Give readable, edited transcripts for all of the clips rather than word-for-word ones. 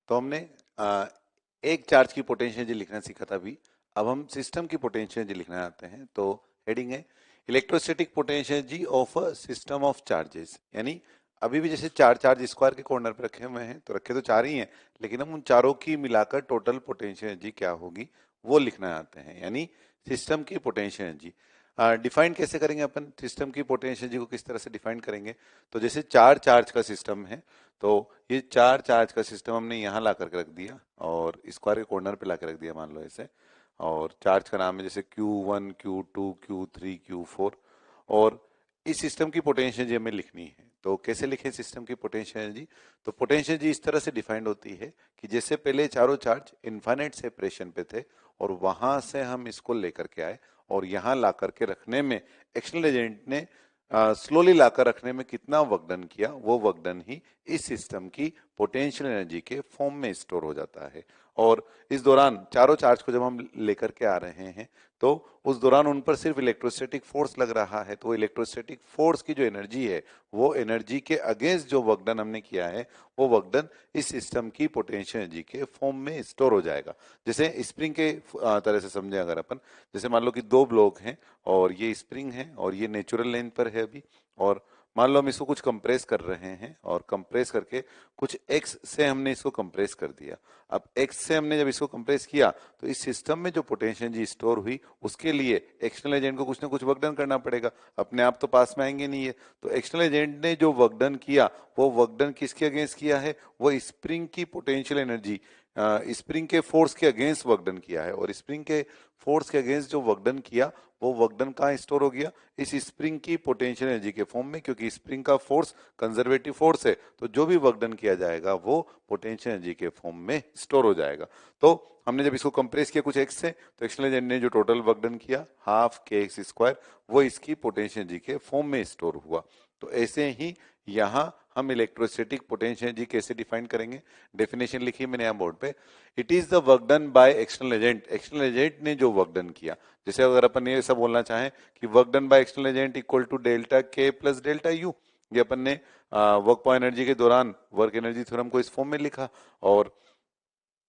तो हमने एक चार्ज की पोटेंशियल एनर्जी लिखना सीखा था अभी। अब हम सिस्टम की पोटेंशियल एनर्जी लिखना आते हैं। तो हेडिंग है electrostatic potential energy of a system of charges. यानी अभी भी जैसे चार चार्ज स्क्वायर के कॉर्नर पे रखे हुए हैं, तो रखे तो चार ही हैं, लेकिन हम उन चारों की मिलाकर टोटल पोटेंशियल एनर्जी क्या होगी वो लिखना आते हैं। यानी सिस्टम की पोटेंशियल एनर्जी डिफाइन कैसे करेंगे अपन, सिस्टम की पोटेंशियल एनर्जी को किस तरह से डिफाइन करेंगे। तो जैसे चार चार्ज का सिस्टम है, तो ये चार चार्ज का सिस्टम हमने यहाँ ला करके रख दिया और स्क्वायर के कॉर्नर पे ला के रख दिया मान लो ऐसे। और चार्ज का नाम है जैसे Q1 Q2 Q3 Q4। और इस सिस्टम की पोटेंशियल एनर्जी हमें लिखनी है। तो कैसे लिखें सिस्टम की पोटेंशियल एनर्जी? तो पोटेंशियल एनर्जी इस तरह से डिफाइंड होती है कि जैसे पहले चारों चार्ज इनफाइनाइट सेपरेशन पे थे और वहां से हम इसको लेकर के आए और यहाँ ला करके रखने में एक्सटर्नल एजेंट ने स्लोली लाकर रखने में कितना वर्क डन किया, वो वर्क डन ही इस सिस्टम की पोटेंशियल एनर्जी के फॉर्म में स्टोर हो जाता है। और इस दौरान चारों चार्ज को जब हम लेकर के आ रहे हैं, तो उस दौरान उन पर सिर्फ इलेक्ट्रोस्टैटिक फोर्स लग रहा है। तो इलेक्ट्रोस्टैटिक फोर्स की जो एनर्जी है, वो एनर्जी के अगेंस्ट जो वर्क डन हमने किया है, वो वर्क डन इस सिस्टम की पोटेंशियल एनर्जी के फॉर्म में स्टोर हो जाएगा। जैसे स्प्रिंग के तरह से समझे अगर अपन, जैसे मान लो कि दो ब्लॉक हैं और ये स्प्रिंग है और ये नेचुरल लेंथ पर है अभी, और मान लो हम इसको कुछ कंप्रेस कर रहे हैं और कंप्रेस करके कुछ एक्स से हमने इसको कंप्रेस कर दिया। अब एक्स से हमने जब इसको कंप्रेस किया, तो इस सिस्टम में जो पोटेंशियल एनर्जी स्टोर हुई, उसके लिए एक्सटर्नल एजेंट को कुछ ना कुछ वर्क डन करना पड़ेगा, अपने आप तो पास में आएंगे नहीं है। तो एक्सटर्नल एजेंट ने जो वर्क डन किया, वो वर्क डन किसके अगेंस्ट किया है? वो स्प्रिंग की पोटेंशियल एनर्जी, स्प्रिंग के फोर्स के अगेंस्ट वर्क डन किया है। और स्प्रिंग के फोर्स के अगेंस्ट जो वर्क डन किया, वो वर्क डन कहाँ स्टोर हो गया? इस स्प्रिंग की पोटेंशियल एनर्जी के फॉर्म में, क्योंकि स्प्रिंग का फोर्स कंजर्वेटिव फोर्स है, तो जो भी वर्क डन किया जाएगा वो पोटेंशियल एनर्जी के फॉर्म में स्टोर हो जाएगा। तो हमने जब इसको कंप्रेस किया कुछ एक्स से, तो एक्सटर्नल एजेंट ने जो टोटल वर्क डन किया हाफ के एक्स स्क्वायर, वो इसकी पोटेंशियल एनर्जी के फॉर्म में स्टोर हुआ। तो ऐसे ही यहाँ हम इलेक्ट्रोस्टैटिक पोटेंशियल एनर्जी कैसे डिफाइन करेंगे? डेफिनेशन लिखी मैंने यहाँ बोर्ड पे। It is the work done by external agent. External agent ने जो वर्क डन किया, जैसे अगर अपन ये सब बोलना चाहें कि work done by external agent equal to delta के प्लस डेल्टा यू, ये अपन ने वर्क पॉइंट एनर्जी के दौरान वर्क एनर्जी थ्योरम को इस फॉर्म में लिखा। और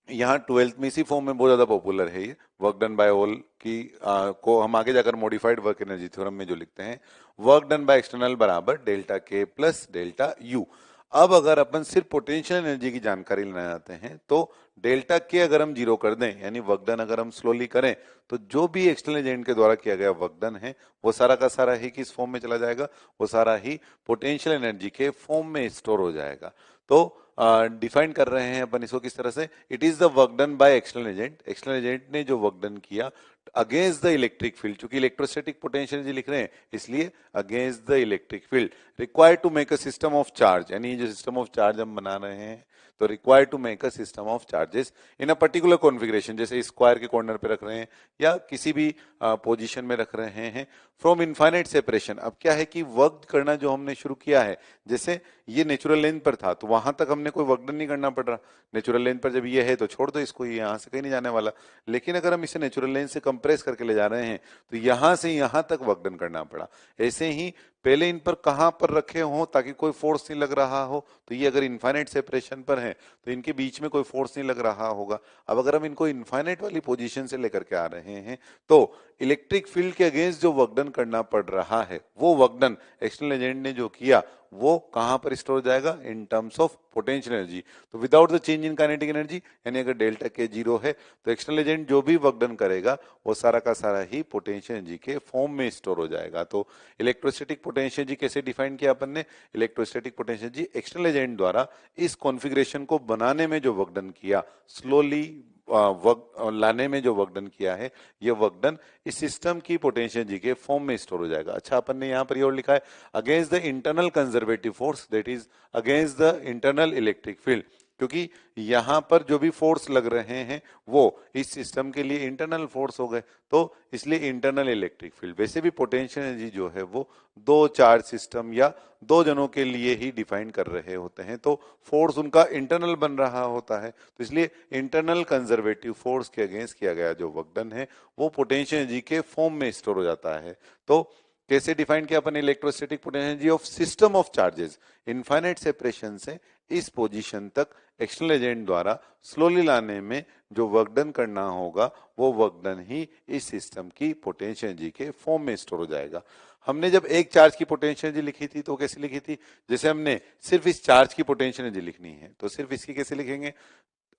यहाँ 12th में इसी फॉर्म में बहुत ज्यादा पॉपुलर है ये वर्क डन बाय ऑल की को हम आगे जाकर मॉडिफाइड वर्क एनर्जी थ्योरम में जो लिखते हैं, वर्क डन बाय एक्सटर्नल बराबर डेल्टा के प्लस डेल्टा यू। अब अगर अपन सिर्फ पोटेंशियल एनर्जी की जानकारी लेना चाहते हैं, तो डेल्टा के अगर हम जीरो कर दें, यानी वर्क डन अगर हम स्लोली करें, तो जो भी एक्सटर्नल एजेंट के द्वारा किया गया वर्क डन है, वो सारा का सारा ही किस फॉर्म में चला जाएगा? वो सारा ही पोटेंशियल एनर्जी के फॉर्म में स्टोर हो जाएगा। तो डिफाइन कर रहे हैं अपन इसको किस तरह से? It is the work done by external agent. External agent ने जो वर्क डन किया अगेंस्ट द इलेक्ट्रिक फील्ड, चूंकि इलेक्ट्रोस्टैटिक पोटेंशियल एनर्जी लिख रहे हैं, इसलिए against the electric field required to make a system of charge. यानी जो सिस्टम ऑफ चार्ज हम बना रहे हैं, तो required to make a system of charges in a particular configuration, जैसे स्क्वायर के कॉर्नर पे रख रहे हैं या किसी भी पोजीशन में रख रहे हैं, फ्रॉम इनफाइनाइट सेपरेशन। अब क्या है कि वर्क करना जो हमने शुरू किया है, जैसे ये नेचुरल लेंथ पर था, तो वहां तक हमने कोई वर्क डन नहीं करना पड़ रहा। नेचुरल लेंथ पर जब ये है तो छोड़ दो इसको, ये यहाँ से कहीं नहीं जाने वाला। लेकिन अगर हम इसे नेचुरल लेंथ से कंप्रेस करके ले जा रहे हैं, तो यहां से यहां तक वर्क डन करना पड़ा। ऐसे ही पहले इन पर कहां पर रखे हों ताकि कोई फोर्स नहीं लग रहा हो, तो ये अगर इनफाइनाइट सेपरेशन पर है, तो इनके बीच में कोई फोर्स नहीं लग रहा होगा। अब अगर हम इनको इनफाइनाइट वाली पोजीशन से लेकर के आ रहे हैं, तो इलेक्ट्रिक फील्ड के अगेंस्ट जो वर्क डन करना पड़ रहा है, वो वर्क डन एक्सटर्नल एजेंट ने जो किया, वो कहां पर स्टोर हो जाएगा? In terms of potential energy. तो without the change in kinetic energy, यानी अगर डेल्टा के जीरो है, तो एक्सटर्नल एजेंट जो भी वर्क डन करेगा, वो सारा का सारा ही पोटेंशियल एनर्जी के फॉर्म में स्टोर हो जाएगा। तो इलेक्ट्रोस्टैटिक पोटेंशियल एनर्जी कैसे डिफाइन किया अपन ने? Electrostatic potential energy external agent द्वारा इस कॉन्फ़िगरेशन को बनाने में जो वर्क डन किया, स्लोली वर्क लाने में जो वर्क डन किया है, ये वर्क डन इस सिस्टम की पोटेंशियल एनर्जी के फॉर्म में स्टोर हो जाएगा। अच्छा, अपन ने यहाँ पर ये और लिखा है against the internal conservative force, that is against the internal electric field, क्योंकि यहाँ पर जो भी फोर्स लग रहे हैं वो इस सिस्टम के लिए इंटरनल फोर्स हो गए, तो इसलिए इंटरनल इलेक्ट्रिक फील्ड। वैसे भी पोटेंशियल एनर्जी जो है वो दो चार्ज सिस्टम या दो जनों के लिए ही डिफाइन कर रहे होते हैं, तो फोर्स उनका इंटरनल बन रहा होता है, तो इसलिए इंटरनल कंजर्वेटिव फोर्स के अगेंस्ट किया गया जो वर्क डन है, वो पोटेंशियल एनर्जी के फॉर्म में स्टोर हो जाता है। तो कैसे डिफाइन किया अपन electrostatic potential energy of system of charges? Infinite separation से इस पोजीशन तक एक्सटर्नल एजेंट द्वारा स्लोली लाने में जो वर्क डन करना होगा वो वर्क डन ही इस सिस्टम की पोटेंशियल एनर्जी के फॉर्म में स्टोर हो जाएगा। हमने जब एक चार्ज की पोटेंशियल एनर्जी लिखी थी तो कैसे लिखी थी, जैसे हमने सिर्फ इस चार्ज की पोटेंशियल एनर्जी लिखनी है तो सिर्फ इसकी कैसे लिखेंगे,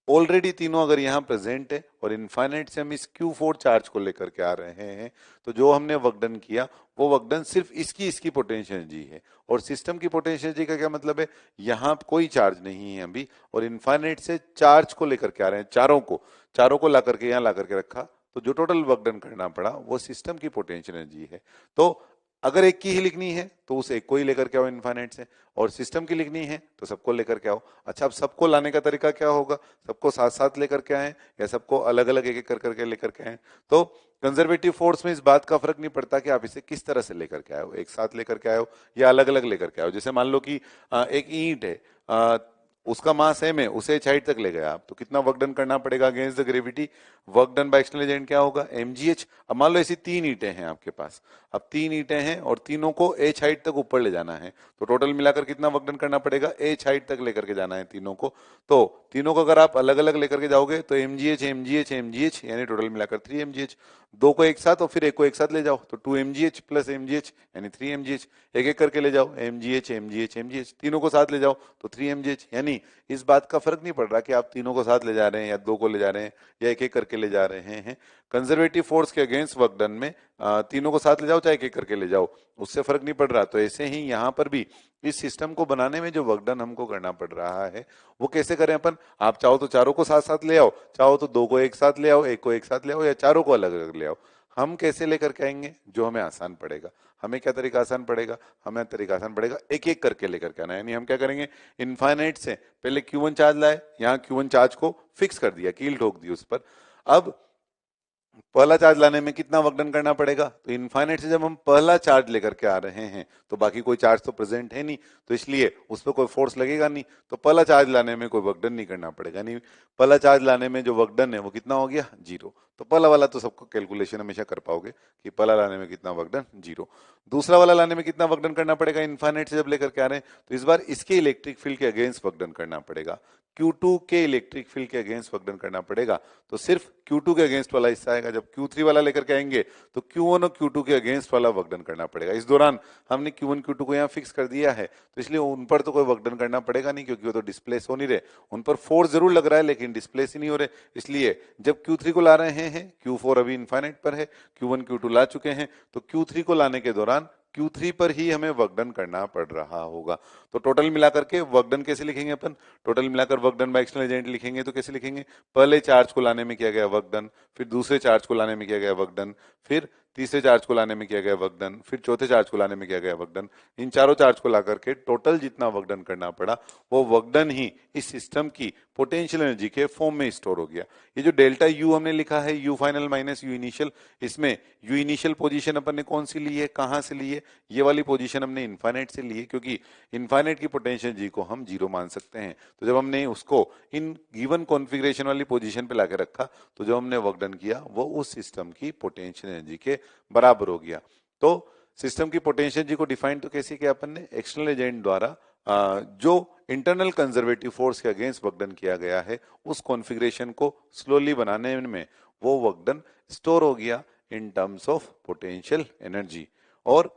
ऑलरेडी तीनों अगर यहाँ प्रेजेंट है और इनफाइनाइट से हम इस Q4 चार्ज को लेकर के आ रहे हैं तो जो हमने वर्क डन किया वो वर्क डन सिर्फ इसकी पोटेंशियल एनर्जी है। और सिस्टम की पोटेंशियल एनर्जी का क्या मतलब है, यहाँ कोई चार्ज नहीं है अभी और इनफाइनाइट से चार्ज को लेकर के आ रहे हैं, चारों को ला करके यहाँ ला करके रखा, तो जो टोटल वर्क डन करना पड़ा वो सिस्टम की पोटेंशियल एनर्जी है। तो अगर एक की ही लिखनी है तो उस एक को ही लेकर के आओ इनफाइनाइट से, और सिस्टम की लिखनी है तो सबको लेकर के आओ। अच्छा, अब सबको लाने का तरीका क्या होगा, सबको साथ साथ लेकर के आए या सबको अलग अलग एक एक कर करके लेकर के आए। तो कंजर्वेटिव फोर्स में इस बात का फर्क नहीं पड़ता कि आप इसे किस तरह से लेकर के आए, एक साथ लेकर के आए या अलग अलग लेकर के आए। जैसे मान लो कि एक ईंट है, उसका मास m है, उसे h हाइट तक ले गया आप, तो कितना वर्क डन करना पड़ेगा against the gravity, work done by external agent क्या होगा mgh। अब मान लो ऐसी 3 ईंटें हैं आपके पास, अब 3 ईंटें हैं और तीनों को h हाइट तक ऊपर ले जाना है, तो टोटल मिलाकर कितना वर्क डन करना पड़ेगा, h हाइट तक लेकर के जाना है तीनों को। तो तीनों को अगर आप अलग अलग लेकर के जाओगे तो mgh यानी टोटल मिलाकर 3 mgh, दो को एक साथ और फिर एक को एक साथ ले जाओ तो 2 mgh प्लस mgh यानी 3 mgh, एक एक करके ले जाओ mgh, तीनों को साथ ले जाओ तो 3 mgh। यानी इस बात का फर्क नहीं पड़ रहा कि आप तीनों को साथ ले जा रहे हैं या दो को ले जा रहे हैं या एक एक करके ले जा रहे हैं। कंजर्वेटिव फोर्स के अगेंस्ट वर्क डन में तीनों को साथ ले जाओ चाहे एक एक करके ले जाओ, उससे फर्क नहीं पड़ रहा। तो ऐसे ही यहाँ पर भी इस सिस्टम को बनाने में जो वर्क डन हमको करना पड़ रहा है वो कैसे करें अपन, आप चाहो तो चारों को साथ साथ ले आओ, चाहो तो दो को एक साथ ले आओ, एक को एक साथ ले आओ या चारों को अलग अलग ले आओ। हम कैसे लेकर के आएंगे, जो हमें आसान पड़ेगा। हमें क्या तरीका आसान पड़ेगा, हमें तरीका आसान पड़ेगा एक एक करके लेकर के आना। यानी हम क्या करेंगे, इनफाइनाइट से पहले Q1 चार्ज लाए, यहाँ Q1 चार्ज को फिक्स कर दिया, कील ठोक दी उस पर। अब पहला चार्ज लाने में कितना वर्क डन करना पड़ेगा, तो इनफाइनाइट से जब हम पहला चार्ज लेकर के आ रहे हैं तो बाकी कोई चार्ज तो प्रेजेंट है नहीं, तो इसलिए उस पर कोई फोर्स लगेगा नहीं, तो पहला चार्ज लाने में कोई वर्क डन नहीं करना पड़ेगा। नहीं, पहला चार्ज लाने में जो वर्क डन है वो कितना हो गया, 0। तो पहला वाला तो सबको कैलकुलेशन हमेशा कर पाओगे कि पहला लाने में कितना वर्क डन, 0। दूसरा वाला लाने में कितना वर्क डन करना पड़ेगा, इनफाइनाइट से जब लेकर के आ रहे हैं तो इस बार इसके इलेक्ट्रिक फील्ड के अगेंस्ट वर्क डन करना पड़ेगा, Q2 के इलेक्ट्रिक फील्ड के अगेंस्ट वर्क डन करना पड़ेगा। तो सिर्फ Q2 के अगेंस्ट वाला हिस्सा आएगा, जब Q3 वाला लेकर के आएंगे तो Q1 और Q2 के अगेंस्ट वाला वर्क डन करना पड़ेगा। इस दौरान हमने Q1 Q2 को यहाँ फिक्स कर दिया है तो इसलिए उन पर तो कोई वर्क डन करना पड़ेगा नहीं, क्योंकि वो तो डिस्प्लेस हो नहीं रहे, उन पर फोर्स जरूर लग रहा है लेकिन डिस्प्लेस ही नहीं हो रहे। इसलिए जब Q3 को ला रहे हैं, Q4 अभी इनफाइनाइट पर है, Q1 Q2 ला चुके हैं, तो Q3 को लाने के दौरान Q3 पर ही हमें वर्क डन करना पड़ रहा होगा। तो टोटल मिलाकर के वर्क डन कैसे लिखेंगे अपन, टोटल मिलाकर work done by external agent लिखेंगे तो कैसे लिखेंगे, पहले चार्ज को लाने में किया गया वर्क डन, फिर दूसरे चार्ज को लाने में किया गया वर्क डन, फिर तीसरे चार्ज को लाने में किया गया वर्क डन, फिर चौथे चार्ज को लाने में किया गया वर्क डन। इन चारों चार्ज को ला करके टोटल जितना वर्क डन करना पड़ा वो वर्क डन ही इस सिस्टम की पोटेंशियल एनर्जी के फॉर्म में स्टोर हो गया। ये जो डेल्टा यू हमने लिखा है, you final minus U initial, इसमें यू इनिशियल पोजीशन अपन ने कौन सी ली है, कहां से ली है, ये वाली पोजीशन हमने इनफाइनाइट से ली है, क्योंकि इनफाइनाइट की पोटेंशियल जी को हम 0 मान सकते हैं। तो जब हमने उसको इन गिवन कॉन्फ़िगरेशन वाली पोजीशन पे लाके रखा तो जो हमने वर्क डन किया वो उस सिस्टम की पोटेंशियल एनर्जी के बराबर हो गया। तो सिस्टम की पोटेंशियल एनर्जी को डिफाइन तो कैसे किया अपन ने, एक्सटर्नल एजेंट द्वारा जो इंटरनल कंजर्वेटिव फोर्स के अगेंस्ट वर्क डन किया गया है उस कॉन्फ़िगरेशन को स्लोली बनाने में वो वर्क डन स्टोर हो गया इन टर्म्स ऑफ पोटेंशियल एनर्जी। और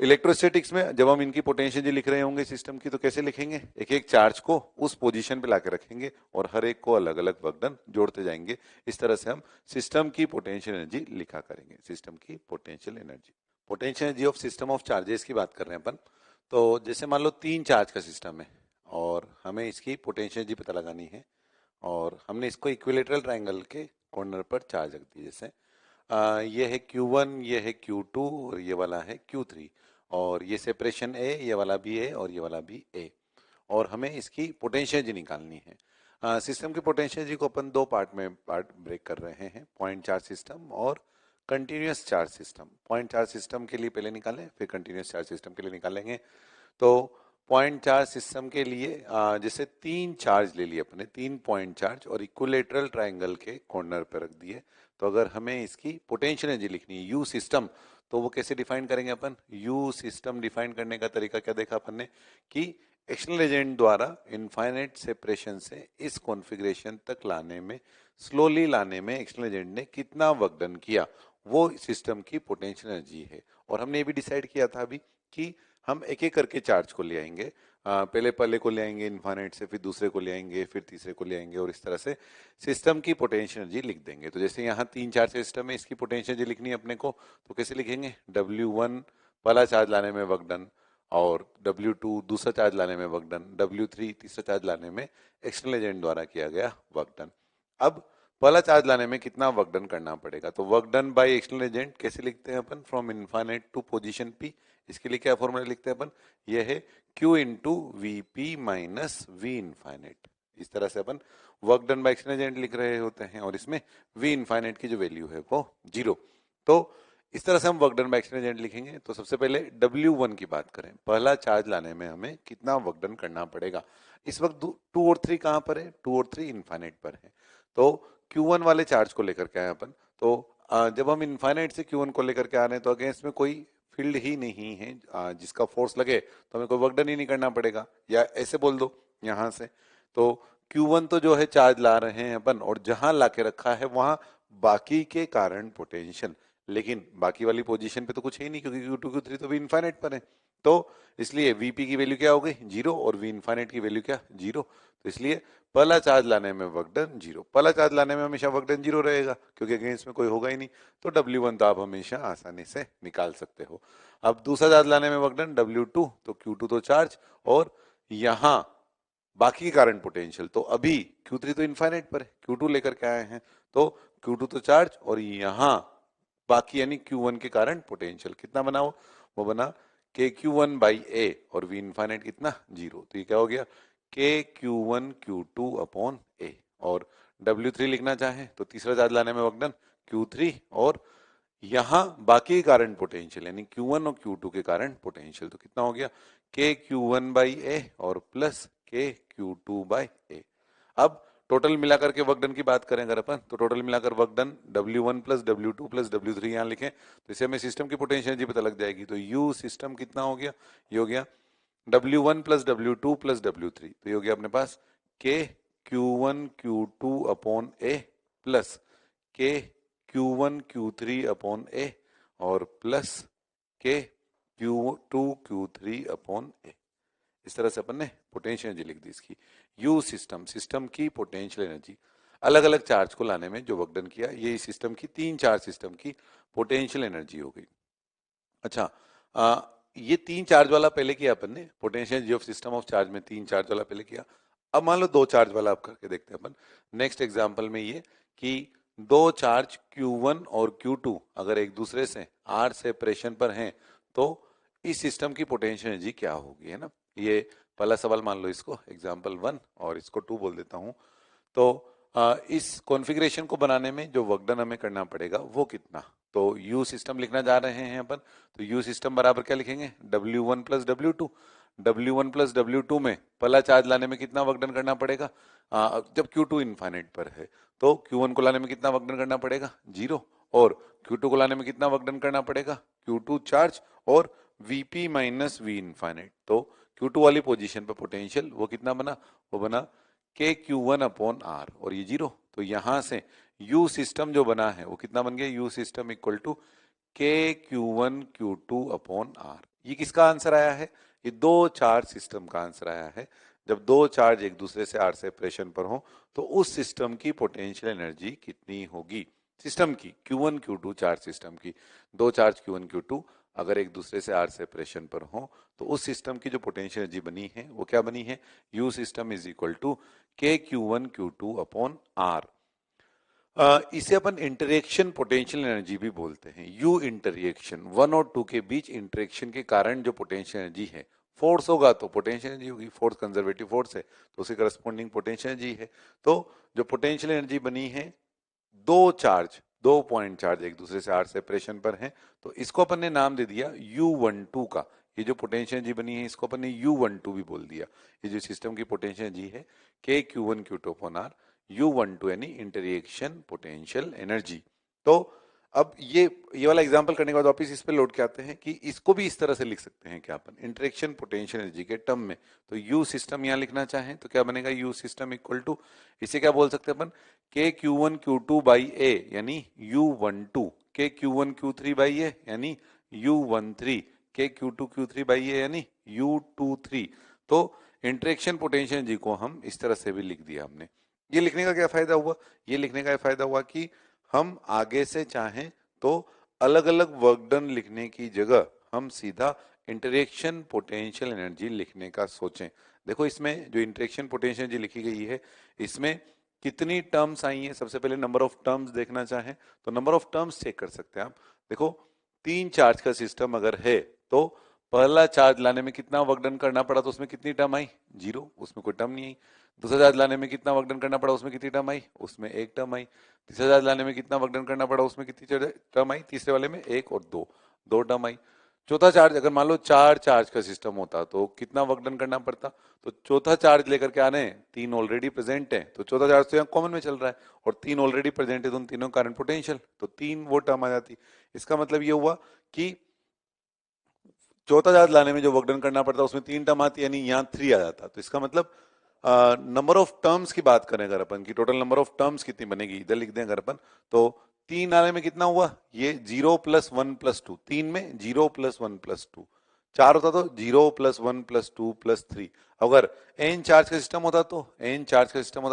इलेक्ट्रोस्टैटिक्स में जब हम इनकी पोटेंशियल लिख रहे होंगे सिस्टम की तो कैसे लिखेंगे, एक एक चार्ज को उस पोजीशन पे लाके रखेंगे और हर एक को अलग अलग वर्क डन जोड़ते जाएंगे। इस तरह से हम सिस्टम की पोटेंशियल एनर्जी लिखा करेंगे, सिस्टम की potential energy. Potential energy of system of charges की बात कर रहे हैं अपन। तो जैसे मान लो 3 चार्ज का सिस्टम है और हमें इसकी पोटेंशियल एनर्जी पता लगानी है और हमने इसको इक्विलेटरल ट्रायंगल के कॉर्नर पर चार्ज रख दी। जैसे ये है Q1, ये है Q2 और ये वाला है Q3, और ये सेपरेशन A, ये वाला भी A और ये वाला भी A, और हमें इसकी पोटेंशियल एनर्जी निकालनी है। सिस्टम की पोटेंशियल एनर्जी को अपन दो पार्ट ब्रेक कर रहे हैं, पॉइंट चार्ज सिस्टम और continuous charge system. Point charge system के लिए पहले निकालें, फिर कंटिन्यूअस चार्ज सिस्टम के लिए निकालेंगे। तो पॉइंट चार्ज सिस्टम के लिए जैसे 3 चार्ज ले लिए अपने, 3 पॉइंट चार्ज और इक्विलेटरल ट्रायंगल के कॉर्नर पर रख दिए, तो अगर हमें इसकी पोटेंशियल एनर्जी लिखनी है यू सिस्टम, तो वो कैसे डिफाइन करेंगे अपन, यू सिस्टम डिफाइन करने का तरीका क्या देखा अपन ने कि एक्सटर्नल एजेंट द्वारा इनफाइनाइट सेपरेशन से इस कॉन्फ़िगरेशन तक लाने में, स्लोली लाने में एक्सटर्नल एजेंट ने कितना वर्क डन किया, वो सिस्टम की पोटेंशियल एनर्जी है। और हमने ये भी डिसाइड किया था अभी कि हम एक एक करके चार्ज को ले आएंगे, पहले पहले को ले आएंगे इनफाइनाइट से, फिर दूसरे को ले आएंगे, फिर तीसरे को ले आएंगे, और इस तरह से सिस्टम की पोटेंशियल एनर्जी लिख देंगे। तो जैसे यहाँ 3 चार्ज सिस्टम है, इसकी पोटेंशियल एनर्जी लिखनी है अपने को, तो कैसे लिखेंगे? W1 पहला चार्ज लाने में वर्क डन, और W2 दूसरा चार्ज लाने में वर्क डन, W3 तीसरा चार्ज लाने में एक्सटर्नल एजेंट द्वारा किया गया वर्क डन। अब पहला चार्ज लाने में कितना वर्क डन करना पड़ेगा, तो work done by external agent कैसे लिखते हैं अपन? From infinite to position P। इसके लिए क्या फॉर्मूला लिखते हैं अपन? यह है Q into Vp minus V infinite. इस तरह से अपन work done by external agent लिख रहे होते हैं, और इसमें वी इनफाइनाइट की जो वैल्यू है वो 0। तो इस तरह से हम work done by external agent लिखेंगे। तो सबसे पहले W1 की बात करें, पहला चार्ज लाने में हमें कितना वर्क डन करना पड़ेगा। इस वक्त 2 और 3 कहां पर है? 2 और 3 इनफाइनाइट पर है। तो Q1 वाले चार्ज को लेकर के आए अपन। तो जब हम इनफाइनाइट से Q1 को लेकर के आ रहे हैं, तो अगेंस्ट में कोई फील्ड ही नहीं है जिसका फोर्स लगे, तो हमें कोई वर्क डन ही नहीं करना पड़ेगा। या ऐसे बोल दो यहां से, तो Q1 तो जो है चार्ज ला रहे हैं अपन, और जहां लाके रखा है वहां बाकी के कारण पोटेंशियल, लेकिन बाकी वाली पोजीशन पे तो कुछ है ही नहीं, क्योंकि Q2 Q3 तो भी इनफाइनाइट पर है। तो इसलिए Vp की वैल्यू क्या हो गई? 0, और V इनफाइनाइट की वैल्यू क्या? 0। तो इसलिए पहला चार्ज लाने में वर्क डन 0, पहला चार्ज लाने में हमेशा वर्क डन 0 रहेगा, क्योंकि अगेंस्ट में कोई होगा ही नहीं। तो W1 तो आप हमेशा आसानी से निकाल सकते हो। अब दूसरा चार्ज लाने में वर्क डन W2, तो Q2 तो चार्ज, और यहां बाकी के कारण पोटेंशियल। तो अभी Q3 तो इनफाइनाइट पर है, Q2 लेकर के आए हैं, तो Q2 तो चार्ज, और यहां बाकी यानी Q1 के कारण पोटेंशियल कितना बना? वो बना KQ1 बाई ए, और V इनफाइनाइट कितना? 0। तो ये क्या हो गया? KQ1 Q2 अपॉन ए। और W3 लिखना चाहे तो तीसरा चार्ज लाने में वर्क डन Q3, और यहां बाकी के कारण पोटेंशियल यानी Q1 और Q2 के कारण पोटेंशियल। तो कितना हो गया? KQ1 बाई ए और प्लस KQ2 बाई ए। अब टोटल मिलाकर के वर्क डन की बात करें अगर अपन, तो टोटल मिलाकर work done W1 plus W2 plus W3 यहाँ लिखें, तो इससे हमें सिस्टम की पोटेंशियल एनर्जी पता लग जाएगी। तो U सिस्टम कितना हो गया? ये हो गया W1 plus W2 plus W3, तो ये हो गया अपने पास KQ1 Q2 अपॉन ए प्लस KQ1 Q3 अपॉन ए, और प्लस KQ2 Q3 अपॉन ए। इस तरह से अपन ने पोटेंशियल एनर्जी लिख दी इसकी। यू सिस्टम, सिस्टम की पोटेंशियल एनर्जी अलग अलग चार्ज को लाने में जो वर्क डन किया, ये सिस्टम की 3 चार्ज सिस्टम की पोटेंशियल एनर्जी हो गई। अच्छा, ये 3 चार्ज वाला पहले किया अपन ने, potential energy of system of charge में 3 चार्ज वाला पहले किया। अब मान लो 2 चार्ज वाला आप करके देखते हैं अपन नेक्स्ट एग्जाम्पल में, ये कि 2 चार्ज Q1 और Q2 अगर एक दूसरे से R सेपरेशन पर हैं, तो इस सिस्टम की पोटेंशियल एनर्जी क्या होगी, है ना। ये पहला सवाल मान लो, इसको एग्जाम्पल 1 और इसको 2 बोल देता हूं। तो इस कॉन्फ़िगरेशन को बनाने में जो वर्क डन हमें करना पड़ेगा वो कितना, तो यू सिस्टम लिखना जा रहे हैं अपन। तो यू सिस्टम बराबर क्या लिखेंगे? W1 plus W2। W1 plus W2 में पहला चार्ज लाने में कितना वर्क डन करना पड़ेगा? जब Q2 इनफाइनाइट पर है, तो Q1 को लाने में कितना वर्क डन करना पड़ेगा? 0। और Q2 को लाने में कितना वर्क डन करना पड़ेगा? Q2 चार्ज और Vp माइनस वी इनफाइनाइट। तो Q2 वाली पोजीशन पर पोटेंशियल वो कितना बना? वो बना KQ1 अपॉन R, और ये 0। तो यहां से U सिस्टम जो बना है वो कितना बन गया? U system equal to KQ1 Q2 upon R। ये किसका आंसर आया है? ये 2 चार्ज सिस्टम का आंसर आया है। जब 2 चार्ज एक दूसरे से R सेपरेशन पर हो, तो उस सिस्टम की पोटेंशियल एनर्जी कितनी होगी? सिस्टम की Q1 Q2 चार्ज सिस्टम की, 2 चार्ज Q1 Q2 अगर एक दूसरे से R सेपरेशन पर हो, तो उस सिस्टम की जो पोटेंशियल एनर्जी बनी है वो क्या बनी है? U system is equal to KQ1 Q2 upon R। इसे अपन इंटरेक्शन पोटेंशियल एनर्जी भी बोलते हैं। यू इंटरेक्शन, 1 और 2 के बीच इंटरेक्शन के कारण जो पोटेंशियल एनर्जी है, फोर्स होगा तो पोटेंशियल एनर्जी होगी, फोर्स कंजर्वेटिव फोर्स है तो उसे करस्पॉन्डिंग पोटेंशियल एनर्जी है। तो जो पोटेंशियल एनर्जी बनी है, 2 चार्ज, 2 पॉइंट चार्ज एक दूसरे से R सेपरेशन पर हैं, तो इसको अपन ने नाम दे दिया U12 का। ये जो पोटेंशियल एनर्जी बनी है इसको अपन ने U12 भी बोल दिया। ये जो सिस्टम की पोटेंशियल एनर्जी है KQ1 Q2 upon R, U12 यानी इंटरेक्शन पोटेंशियल एनर्जी। तो अब ये वाला एग्जांपल करने के बाद वापस इस पे लौट के आते हैं कि इसको भी इस तरह से लिख सकते हैं क्या अपन इंटरेक्शन पोटेंशियल एनर्जी के टर्म में। तो यू सिस्टम यहाँ लिखना चाहें तो क्या बनेगा, यू सिस्टम इक्वल टू, इसे क्या बोल सकते हैं अपन, K Q one Q two by A यानी U one two, K Q one Q three by A यानी U one three, K Q two Q three by A यानी U two three. तो इंटरेक्शन पोटेंशियल एनर्जी को हम इस तरह से भी लिख दिया हमने। ये लिखने का क्या फायदा हुआ, ये लिखने का फायदा हुआ कि हम आगे से चाहें तो अलग अलग वर्क डन लिखने की जगह हम सीधा इंटरेक्शन पोटेंशियल एनर्जी लिखने का सोचें। देखो इसमें जो इंटरेक्शन पोटेंशियल एनर्जी लिखी गई है इसमें कितनी टर्म्स आई हैं, सबसे पहले नंबर ऑफ टर्म्स देखना चाहें तो नंबर ऑफ टर्म्स चेक कर सकते हैं आप। देखो 3 चार्ज का सिस्टम अगर है तो पहला चार्ज लाने में कितना वर्क डन करना पड़ा, तो उसमें कितनी टर्म आई, 0, उसमें कोई टर्म नहीं आई। दूसरा चार्ज लाने में कितना वर्क डन करना पड़ा, उसमें कितनी टर्म आई, उसमें 1 टर्म आई। तीसरा चार्ज लाने में कितना वर्क डन करना पड़ा, उसमें कितनी टर्म आई, तीसरे वाले में 1 और 2, 2 टर्म आई। चौथा चार्ज, अगर मान लो 4 चार्ज का सिस्टम होता तो कितना वर्क डन करना पड़ता, तो चौथा चार्ज लेकर के आने 3 ऑलरेडी प्रेजेंट है तो चौथा चार्ज तो यहाँ कॉमन में चल रहा है और 3 ऑलरेडी प्रेजेंट है तो उन तीनों करंट पोटेंशियल, तो 3 वो टर्म आ जाती। इसका मतलब ये हुआ कि चौथा चार्ज लाने में जो वर्क डन करना पड़ता उसमें 3 टर्म आती, यानी यहाँ 3 आ जाता। तो इसका मतलब नंबर ऑफ टर्म्स की बात करें अगर अपन की, टोटल नंबर ऑफ टर्म्स कितनी बनेगी इधर लिख दें अगर अपन, तो 3 आने में कितना हुआ, ये 0 प्लस 1 प्लस 2, 3 में 0 प्लस 1 प्लस 2, 4 होता तो 0 प्लस 1 प्लस 2 प्लस 3। अगर n चार्ज का सिस्टम होता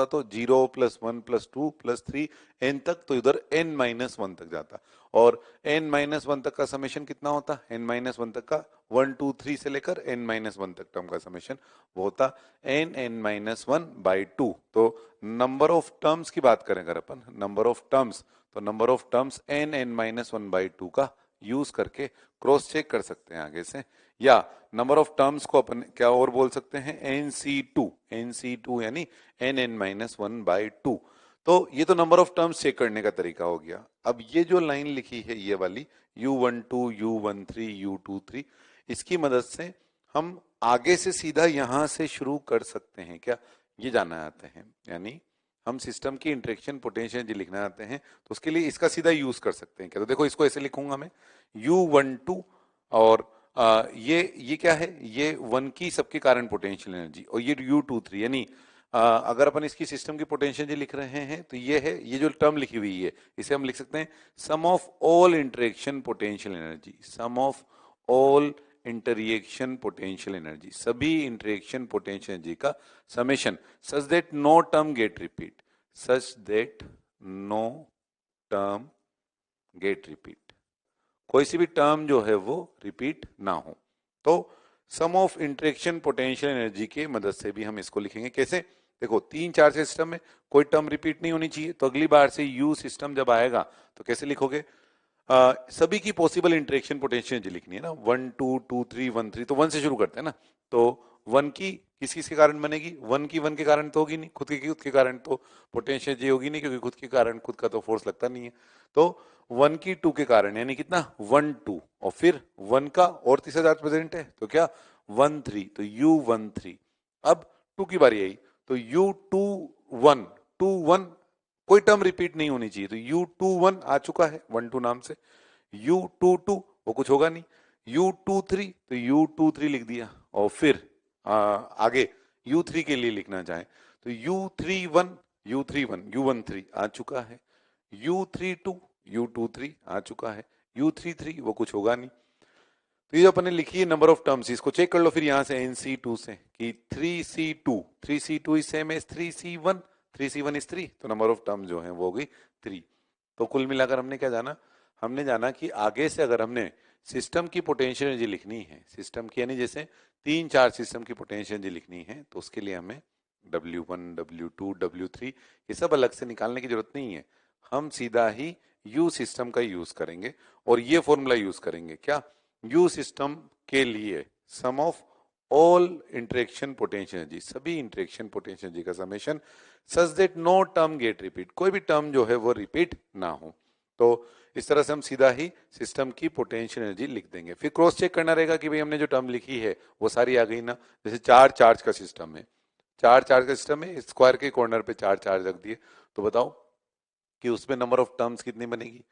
तो 0 प्लस 1 प्लस 2 प्लस 3 n तक, तो इधर n माइनस 1 तक जाता और n माइनस 1 तक का समेशन कितना होता, n माइनस 1 तक का 1 2 3 से लेकर n माइनस 1 तक टर्म का समेशन वो होता n माइनस 1 बाई 2। तो नंबर ऑफ टर्म्स की बात करें अगर अपन, नंबर ऑफ टर्म्स, तो number of terms n minus 1 by 2 का यूज करके क्रॉस चेक कर सकते हैं आगे से, या नंबर ऑफ टर्म्स को अपन क्या और बोल सकते हैं, nc2 यानी n माइनस 1 बाई 2। तो ये तो नंबर ऑफ टर्म्स चेक करने का तरीका हो गया। अब ये जो लाइन लिखी है ये वाली u12 u13 u23, इसकी मदद से हम आगे से सीधा यहां से शुरू कर सकते हैं क्या, ये जानना चाहते हैं। यानी हम सिस्टम की इंटरेक्शन पोटेंशियल एनर्जी लिखना चाहते हैं तो उसके लिए इसका सीधा यूज कर सकते हैं क्या। तो देखो इसको ऐसे लिखूंगा मैं u12 और ये क्या है, ये 1 की सबके कारण पोटेंशियल एनर्जी, और ये u23 यानी अगर अपन इसकी सिस्टम की पोटेंशियल एनर्जी लिख रहे हैं तो ये है, ये जो टर्म लिखी हुई है इसे हम लिख सकते हैं sum of all interaction potential energy, sum of all interaction potential energy, सभी इंटरेक्शन पोटेंशियल एनर्जी का summation, such that no term get repeat, such that no term get repeat, कोई सी भी टर्म जो है वो रिपीट ना हो। तो सम ऑफ इंटरेक्शन पोटेंशियल एनर्जी के मदद से भी हम इसको लिखेंगे कैसे, देखो 3 4 सिस्टम में कोई टर्म रिपीट नहीं होनी चाहिए, तो अगली बार से यू सिस्टम जब आएगा तो कैसे लिखोगे, सभी की पॉसिबल इंटरेक्शन पोटेंशियल एनर्जी लिखनी है ना, 1 2 2 3 1 3, तो 1 से शुरू करते हैं ना, तो 1 की किस किस के कारण बनेगी, 1 की 1 के कारण तो होगी नहीं, खुद के कारण तो पोटेंशियल एनर्जी होगी नहीं, क्योंकि खुद के कारण खुद का तो फोर्स लगता नहीं है। तो 1 की 2 के कारण यानी कितना 1 2, और फिर 1 का और तीसरा चार्ज प्रेजेंट है तो क्या 1 3, तो u13। अब 2 की बारी आई तो u21, 2 1 कोई टर्म रिपीट नहीं होनी चाहिए, तो u21 आ चुका है 1 2 नाम से, u22 वो कुछ होगा नहीं, u23 तो u23 लिख दिया, और फिर आगे u3 के लिए लिखना चाहे तो u31 u13 आ चुका है, u32 u23 आ चुका है, u33 वो कुछ होगा नहीं। तो ये जो अपने लिखी है नंबर ऑफ टर्म्स, इसको चेक कर लो फिर यहां से nc2 से कि 3c2 is same as 3c1, 3c1 is 3, तो नंबर ऑफ टर्म जो है वो हो गई 3। तो कुल मिलाकर हमने क्या जाना, हमने जाना कि आगे से अगर हमने सिस्टम की पोटेंशियल एनर्जी लिखनी है, सिस्टम की यानी जैसे 3 4 सिस्टम की पोटेंशियल एनर्जी लिखनी है तो उसके लिए हमें W1 W2 W3 ये सब अलग से निकालने की जरूरत नहीं है, हम सीधा ही U सिस्टम का यूज करेंगे और ये फॉर्मूला यूज करेंगे क्या, U सिस्टम के लिए sum of all interaction potential energy, सभी इंटरेक्शन पोटेंशियल एनर्जी का summation such that no term get repeat, कोई भी टर्म जो है वो रिपीट ना हो। तो इस तरह से हम सीधा ही सिस्टम की पोटेंशियल एनर्जी लिख देंगे। फिर क्रॉस चेक करना रहेगा कि भाई हमने जो टर्म लिखी है वो सारी आ गई ना, जैसे 4 चार्ज का सिस्टम है, 4 चार्ज का सिस्टम है, स्क्वायर के कॉर्नर पे 4 चार्ज रख दिए, तो बताओ कि उसमें नंबर ऑफ टर्म्स कितनी बनेगी,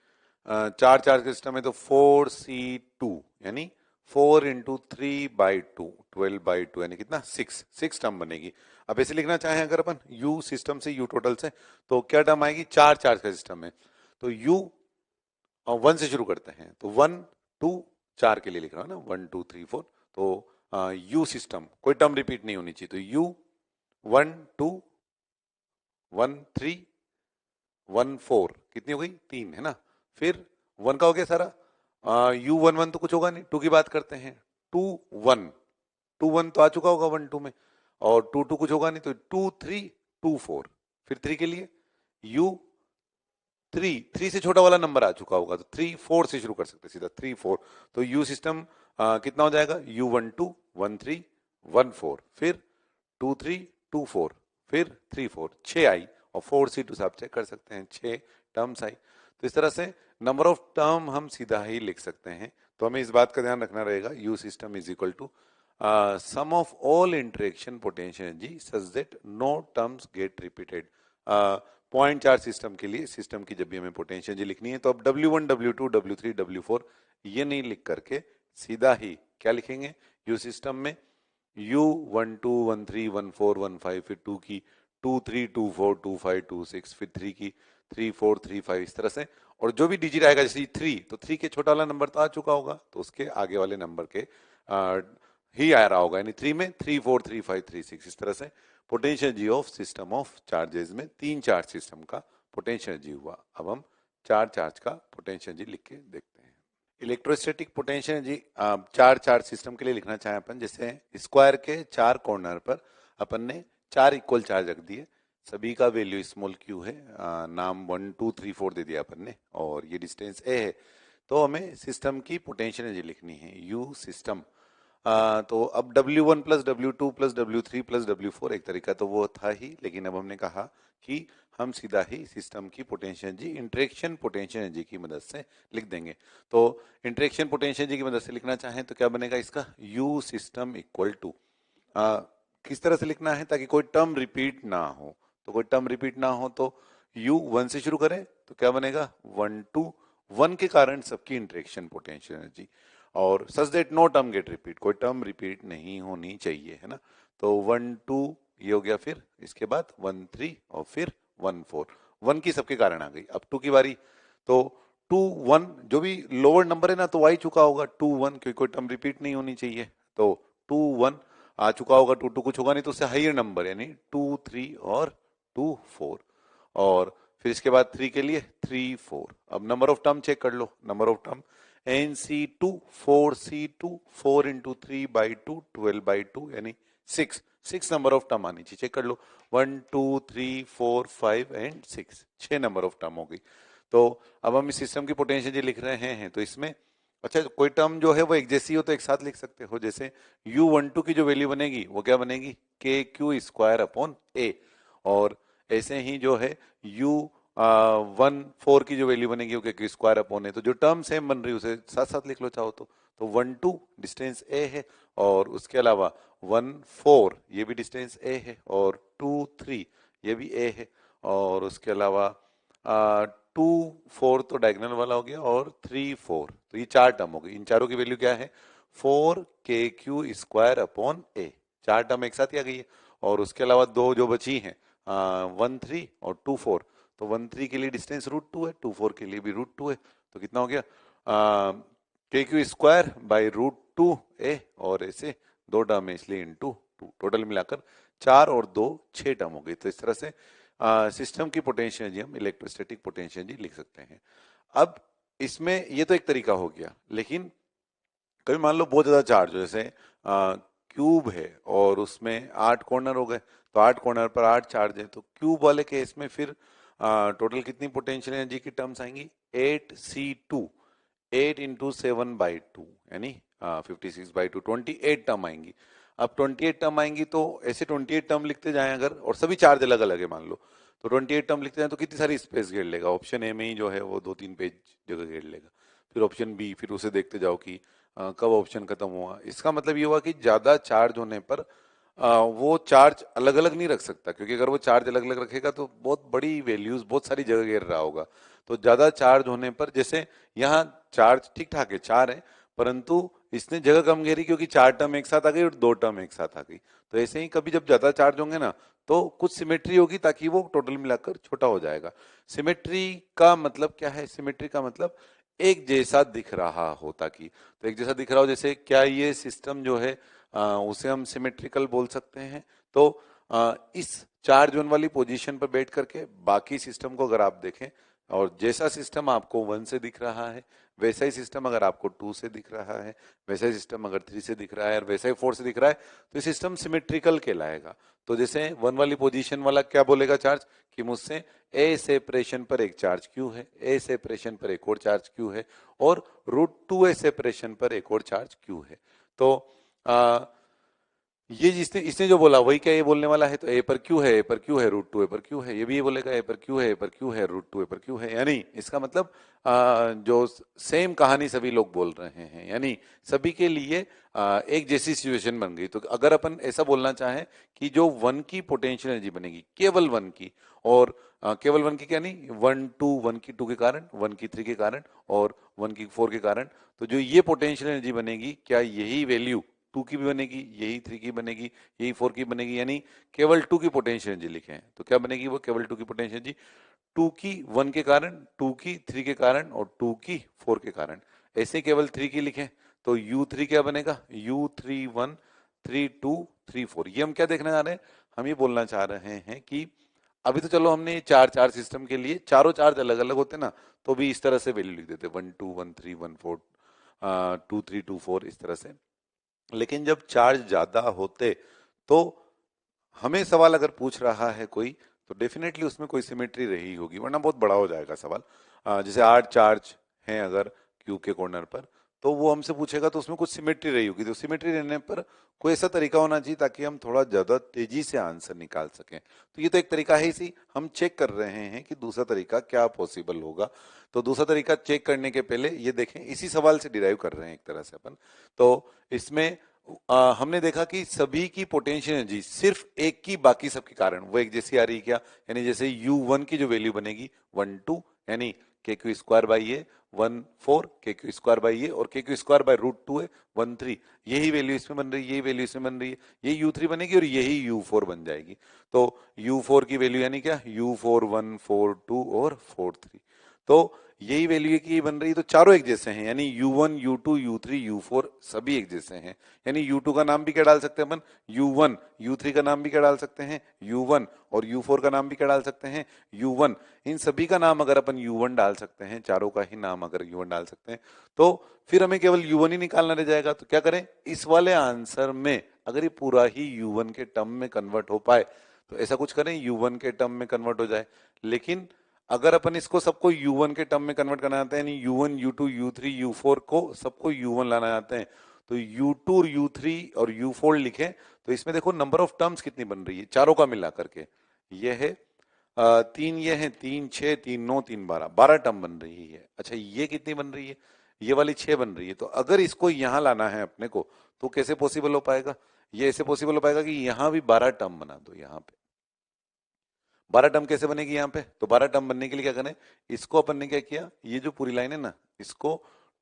चार चार्ज का सिस्टम है तो 4C2 यानी 4 × 3/2 12/2 यानी कितना 6 टर्म बनेगी। अब ऐसे लिखना चाहें अगर अपन U सिस्टम से U टोटल से तो क्या टर्म आएगी, चार चार्ज का सिस्टम है तो U 1 से शुरू करते हैं तो 1 2 4 के लिए लिख रहा हूं ना 1 2 3 4 तो U सिस्टम कोई टर्म रिपीट नहीं होनी चाहिए तो U 1 2 1 3 1 4 कितनी हो गई 3 है ना। फिर 1 का हो गया सारा, U 1 1 तो कुछ होगा नहीं, 2 की बात करते हैं 2 1 2 1 तो आ चुका होगा 1 2 में और 2 2 कुछ होगा नहीं तो 2 3 2 4। फिर 3 के लिए U 3 से छोटा वाला नंबर आ चुका होगा तो 3 4 से शुरू कर सकते हैं सीधा 3 4 तो U सिस्टम कितना हो जाएगा U 1 2 1 3 1 4 फिर 2 3 2 4 फिर 3 4 6 आई और 4C2 से आप चेक कर सकते हैं 6 टर्म्स आई। तो इस तरह से नंबर ऑफ टर्म हम सीधा ही लिख सकते हैं। तो हमें इस बात का ध्यान रखना रहेगा U system is equal to sum of all interaction potential energy such that no terms get repeated. Point charge system के लिए सिस्टम की जब भी हमें पोटेंशियल एनर्जी लिखनी है तो अब W1 W2 W3 W4 ये नहीं लिख करके सीधा ही क्या लिखेंगे U सिस्टम में U 1 2 1 3 1 4 1 5 फिर 2 की 2 3 2 4 2 5 2 6 फिर 3 की 3 4 3 5 इस तरह से। और जो भी डिजिट आएगा जैसे 3 तो 3 के छोटा वाला नंबर तो आ चुका होगा तो उसके आगे वाले नंबर के ही आ रहा होगा यानी 3 में 3 4 3 5 3 6 इस तरह से potential energy of system of charges में तीन चार्ज सिस्टम का पोटेंशियल एनर्जी हुआ। अब हम चार चार्ज का पोटेंशियल एनर्जी लिख के देखते हैं। इलेक्ट्रोस्टैटिक पोटेंशियल एनर्जी चार चार्ज सिस्टम के लिए लिखना चाहें अपन जैसे स्क्वायर के चार कॉर्नर पर अपन ने चार इक्वल चार्ज रख दिए, सभी का वैल्यू स्मॉल q है, नाम 1 2 3 4 दे दिया अपन ने और ये डिस्टेंस a है तो हमें सिस्टम की पोटेंशियल एनर्जी लिखनी है U सिस्टम। तो अब W1 plus W2 plus W3 plus W4 एक तरीका तो वो था ही, लेकिन अब हमने कहा कि हम सीधा ही सिस्टम की potential energy interaction potential energy की मदद से लिख देंगे। तो इंटरेक्शन पोटेंशियल एनर्जी की मदद से लिखना चाहें तो क्या बनेगा इसका U सिस्टम इक्वल टू किस तरह से लिखना है ताकि कोई टर्म रिपीट ना हो। तो कोई टर्म रिपीट ना हो तो U 1 से शुरू करें तो क्या बनेगा 1 2 1 के कारण सबकी इंटरेक्शन पोटेंशियल एनर्जी और such that no term get repeat कोई टर्म रिपीट नहीं होनी चाहिए है ना। तो 1 2 ये हो गया, फिर इसके बाद 1 3 और फिर 1 4 1 की सबके कारण आ गई। अब 2 की बारी तो 2 1 जो भी लोअर नंबर है ना तो आ ही चुका होगा 2 1 क्योंकि कोई टर्म रिपीट नहीं होनी चाहिए तो 2 1 आ चुका होगा 2 2 कुछ होगा नहीं तो उससे हाइयर नंबर यानी 2 3 और 2 4 और फिर इसके बाद 3 के लिए 3 4। अब नंबर ऑफ टर्म चेक कर लो, number of term NC2 4C2 4 × 3/2 12/2 यानी 6 नंबर ऑफ टर्म आनी चाहिए, चेक कर लो 1 2 3 4 5 एंड 6 नंबर ऑफ टर्म हो गई। तो अब हम इस सिस्टम की पोटेंशियल लिख रहे हैं तो इसमें अच्छा कोई टर्म जो है वो एक जैसी हो तो एक साथ लिख सकते हो, जैसे U12 की जो वैल्यू बनेगी वो क्या बनेगी KQ² और ऐसे ही जो है U 1 4 की जो वैल्यू बनेगी वो KQ² तो जो टर्म सेम बन रही है उसे साथ साथ लिख लो चाहो तो 1 2 डिस्टेंस A है और उसके अलावा 1 4 ये भी डिस्टेंस A है और 2 3 ये भी A है और उसके अलावा 2 4 तो डायगोनल वाला हो गया और 3 4 तो ये चार टर्म हो गई। इन चारों की वैल्यू क्या है 4KQ²A, चार टर्म एक साथ ही आ गई है और उसके अलावा दो जो बची हैं 1 3 और 2 4 तो 1 3 के लिए डिस्टेंस √2 है 2 4 के लिए भी √2 है तो कितना हो गया KQ² √2A और ऐसे दो टर्म है इसलिए इंटू 2 टोटल मिलाकर 4 और 2 6 टर्म हो गई। तो इस तरह से सिस्टम की पोटेंशियल एनर्जी हम इलेक्ट्रोस्टैटिक पोटेंशियल एनर्जी लिख सकते हैं। अब इसमें ये तो एक तरीका हो गया, लेकिन कभी मान लो बहुत ज्यादा चार्ज हो जैसे क्यूब है और उसमें 8 कॉर्नर हो गए तो 8 कॉर्नर पर 8 चार्ज है तो क्यूब वाले केस में फिर टोटल कितनी पोटेंशियल एनर्जी की टर्म्स आएंगी 8C2 8 × 7/2 यानी 56/2 28 टर्म आएंगी। अब 28 टर्म आएंगी तो ऐसे 28 टर्म लिखते जाएं अगर और सभी चार्ज अलग अलग है मान लो तो 28 टर्म लिखते जाएं तो कितनी सारी स्पेस घेर लेगा, ऑप्शन ए में ही जो है वो 2-3 पेज जगह घेर लेगा, फिर ऑप्शन बी, फिर उसे देखते जाओ कि कब ऑप्शन खत्म हुआ। इसका मतलब ये हुआ कि ज्यादा चार्ज होने पर वो चार्ज अलग अलग नहीं रख सकता, क्योंकि अगर वो चार्ज अलग अलग रखेगा तो बहुत बड़ी वैल्यूज बहुत सारी जगह घेर रहा होगा। तो ज्यादा चार्ज होने पर, जैसे यहाँ चार्ज ठीक ठाक है, 4 है, परंतु इसने जगह कम घेरी क्योंकि 4 टर्म एक साथ आ गई और 2 टर्म एक साथ आ गई। तो ऐसे ही कभी जब ज्यादा चार्ज होंगे ना, तो कुछ सिमेट्री होगी ताकि वो टोटल मिलाकर छोटा हो जाएगा। सिमेट्री का मतलब क्या है? सिमेट्री का मतलब एक जैसा दिख रहा हो, ताकि तो एक जैसा दिख रहा हो। जैसे क्या ये सिस्टम जो है उसे हम सिमेट्रिकल बोल सकते हैं। तो इस चार्ज वन वाली पोजीशन पर बैठ करके बाकी सिस्टम को अगर आप देखें, और जैसा सिस्टम आपको 1 से दिख रहा है, वैसा ही सिस्टम अगर आपको 2 से दिख रहा है, वैसा ही सिस्टम अगर 3 से दिख रहा है, और वैसा ही 4 से दिख रहा है, तो ये सिस्टम सिमेट्रिकल कहलाएगा। तो जैसे 1 वाली पोजीशन वाला क्या बोलेगा चार्ज, कि मुझसे ए सेपरेशन पर एक चार्ज क्यू है, ए सेपरेशन पर एक और चार्ज क्यू है, और √2a सेपरेशन पर एक और चार्ज क्यू है। तो आ, ये जिसने इसने जो बोला वही क्या ये बोलने वाला है। तो ए पर क्यू है, ए पर क्यू है, √2a पर क्यू है। ये भी ये बोलेगा ए पर क्यू है, ए पर क्यू है, √2a पर क्यू है। यानी इसका मतलब जो सेम कहानी सभी लोग बोल रहे हैं, यानी सभी के लिए एक जैसी सिचुएशन बन गई। तो अगर अपन ऐसा बोलना चाहें कि जो 1 की पोटेंशियल एनर्जी बनेगी, केवल 1 की, और केवल 1 की क्या नहीं, 1 की 2 के कारण, 1 की 3 के कारण, और 1 की 4 के कारण, तो जो ये पोटेंशियल एनर्जी बनेगी, क्या यही वैल्यू 2 की भी बनेगी, यही 3 की बनेगी, यही 4 की बनेगी? यानी केवल 2 की पोटेंशियल एनर्जी लिखें तो क्या बनेगी? वो केवल 2 की पोटेंशियल एनर्जी 2 की 1 के कारण, 2 की 3 के कारण, और 2 की 4 के कारण। ऐसे केवल 3 की लिखें तो U3 क्या बनेगा? U31 32 34। ये हम क्या देखने जा रहे हैं? हम ये बोलना चाह रहे हैं कि अभी तो चलो हमने चार चार सिस्टम के लिए चारों चार्ज अलग अलग होते ना, तो भी इस तरह से वैल्यू लिख देते, 1 2 1 3 1 4 2 3 2 4 इस तरह से। लेकिन जब चार्ज ज्यादा होते, तो हमें सवाल अगर पूछ रहा है कोई, तो डेफिनेटली उसमें कोई सिमेट्री रही होगी, वरना बहुत बड़ा हो जाएगा सवाल। जैसे 8 चार्ज हैं अगर क्यू के कॉर्नर पर, तो वो हमसे पूछेगा तो उसमें कुछ सिमेट्री रही होगी। तो सिमेट्री रहने पर कोई ऐसा तरीका होना चाहिए ताकि हम थोड़ा ज्यादा तेजी से आंसर निकाल सकें। तो ये तो एक तरीका है ही, हम चेक कर रहे हैं कि दूसरा तरीका क्या पॉसिबल होगा। तो दूसरा तरीका चेक करने के पहले ये देखें, इसी सवाल से डिराइव कर रहे हैं एक तरह से अपन। तो इसमें हमने देखा कि सभी की पोटेंशियल एनर्जी सिर्फ एक की बाकी सबके कारण वो एक जैसी आ रही है क्या? यानी जैसे U1 की जो वैल्यू बनेगी 1 2, यानी KQ² by A 1 4, KQ² by ए, और KQ² बाई √2a 1 3, यही वैल्यू इसमें बन रही है, यही वैल्यू इसमें बन रही है, ये U3 बनेगी और यही U4 बन जाएगी। तो U4 की वैल्यू यानी क्या? U4 1 4 2 और 4 3। तो यही वैल्यू की बन रही है, तो चारों एक जैसे हैं, यानी U1 U2 U3 U4 सभी एक जैसे हैं। यानी U2 का नाम भी क्या डाल सकते हैं अपन? U1। U3 का नाम भी क्या डाल सकते हैं? U1। और U4 का नाम भी क्या डाल सकते हैं? U1। इन सभी का नाम अगर अपन U1 डाल सकते हैं, चारों का ही नाम अगर U1 डाल सकते हैं, तो फिर हमें केवल U1 ही निकालना रह जाएगा। तो क्या करें, इस वाले आंसर में अगर ये पूरा ही U1 के टर्म में कन्वर्ट हो पाए, तो ऐसा कुछ करें U1 के टर्म में कन्वर्ट हो जाए। लेकिन अगर अपन इसको सबको U1 के टर्म में कन्वर्ट करना चाहते हैं, यानी U1 U2 U3 U4 को सबको U1 लाना चाहते हैं, तो U2 और U3 और U4 लिखें। तो इसमें देखो नंबर ऑफ टर्म्स कितनी बन रही है चारों का मिला करके, ये है 3, ये है 3 6 3 9 3 12, 12 टर्म बन रही है। अच्छा, ये कितनी बन रही है? ये वाली 6 बन रही है। तो अगर इसको यहां लाना है अपने को, तो कैसे पॉसिबल हो पाएगा? ये ऐसे पॉसिबल हो पाएगा कि यहां भी 12 टर्म बना दो। यहाँ पे 12 टर्म कैसे बनेगी यहाँ पे? तो 12 टर्म बनने के लिए क्या करें, इसको अपन ने क्या किया, ये जो पूरी लाइन है ना, इसको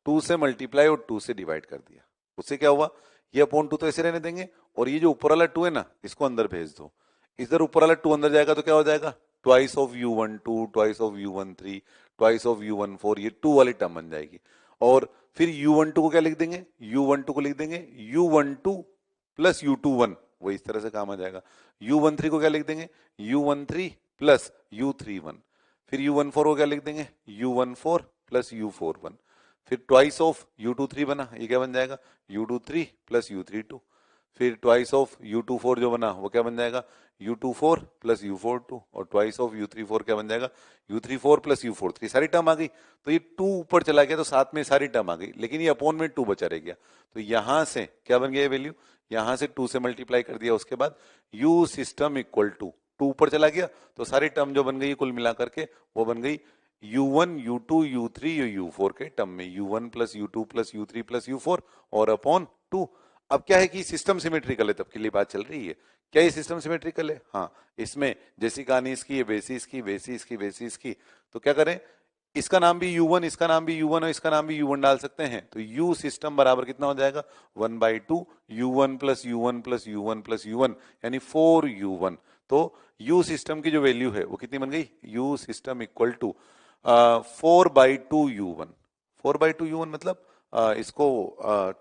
2 से मल्टीप्लाई और 2 से डिवाइड कर दिया। उससे क्या हुआ, ये अपॉन 2 तो ऐसे रहने देंगे, और ये जो ऊपर वाला 2 है ना, इसको अंदर भेज दो। इधर ऊपर वाला 2 अंदर जाएगा तो क्या हो जाएगा? Twice of U12, twice of U13, twice of U14, ये 2 वाली टर्म बन जाएगी। और फिर U12 को क्या लिख देंगे? U12 को लिख देंगे U12 प्लस U21, वो इस तरह से काम आ जाएगा। U13 को क्या लिख देंगे? U13 plus U31। फिर U14 को क्या लिख देंगे? U14 plus U41। फिर ट्वाइस ऑफ U23 बना, ये क्या बन जाएगा? U23 plus U32। फिर ट्वाइस ऑफ U24 जो बना वो क्या बन जाएगा? U24 plus U42। और ट्वाइस ऑफ U34 क्या बन जाएगा? U34 plus U43। सारी टर्म आ गई। तो ये 2 ऊपर चला गया तो साथ में सारी टर्म आ गई, लेकिन ये अपॉन में 2 बचा रह गया। तो यहां से क्या बन गया ये वैल्यू? यहां से 2 से मल्टीप्लाई कर दिया, उसके बाद U सिस्टम इक्वल टू 2 ऊपर चला गया, तो सारी टर्म जो बन गई कुल मिला करके वो बन गई U1 U2 U3 U4 के टर्म में, U1 plus U2 plus U3 plus U4 और अपॉन 2। अब क्या है कि सिस्टम सिमेट्रिकल है, तब के लिए बात चल रही है। क्या ये सिस्टम सिमेट्रिकल है? हाँ, इसमें जैसी कहानी इसकी है, वैसी इसकी, वैसी इसकी, वैसी इसकी। तो क्या करें, इसका नाम भी U1, इसका नाम भी U1 और इसका नाम भी U1 डाल सकते हैं। तो U सिस्टम बराबर कितना हो जाएगा, 1/2 U1 plus U1 plus U1 plus U1 यानी 4U1। तो U सिस्टम की जो वैल्यू है वो कितनी बन गई, U system equal to 4/2U1। 4/2U1 मतलब इसको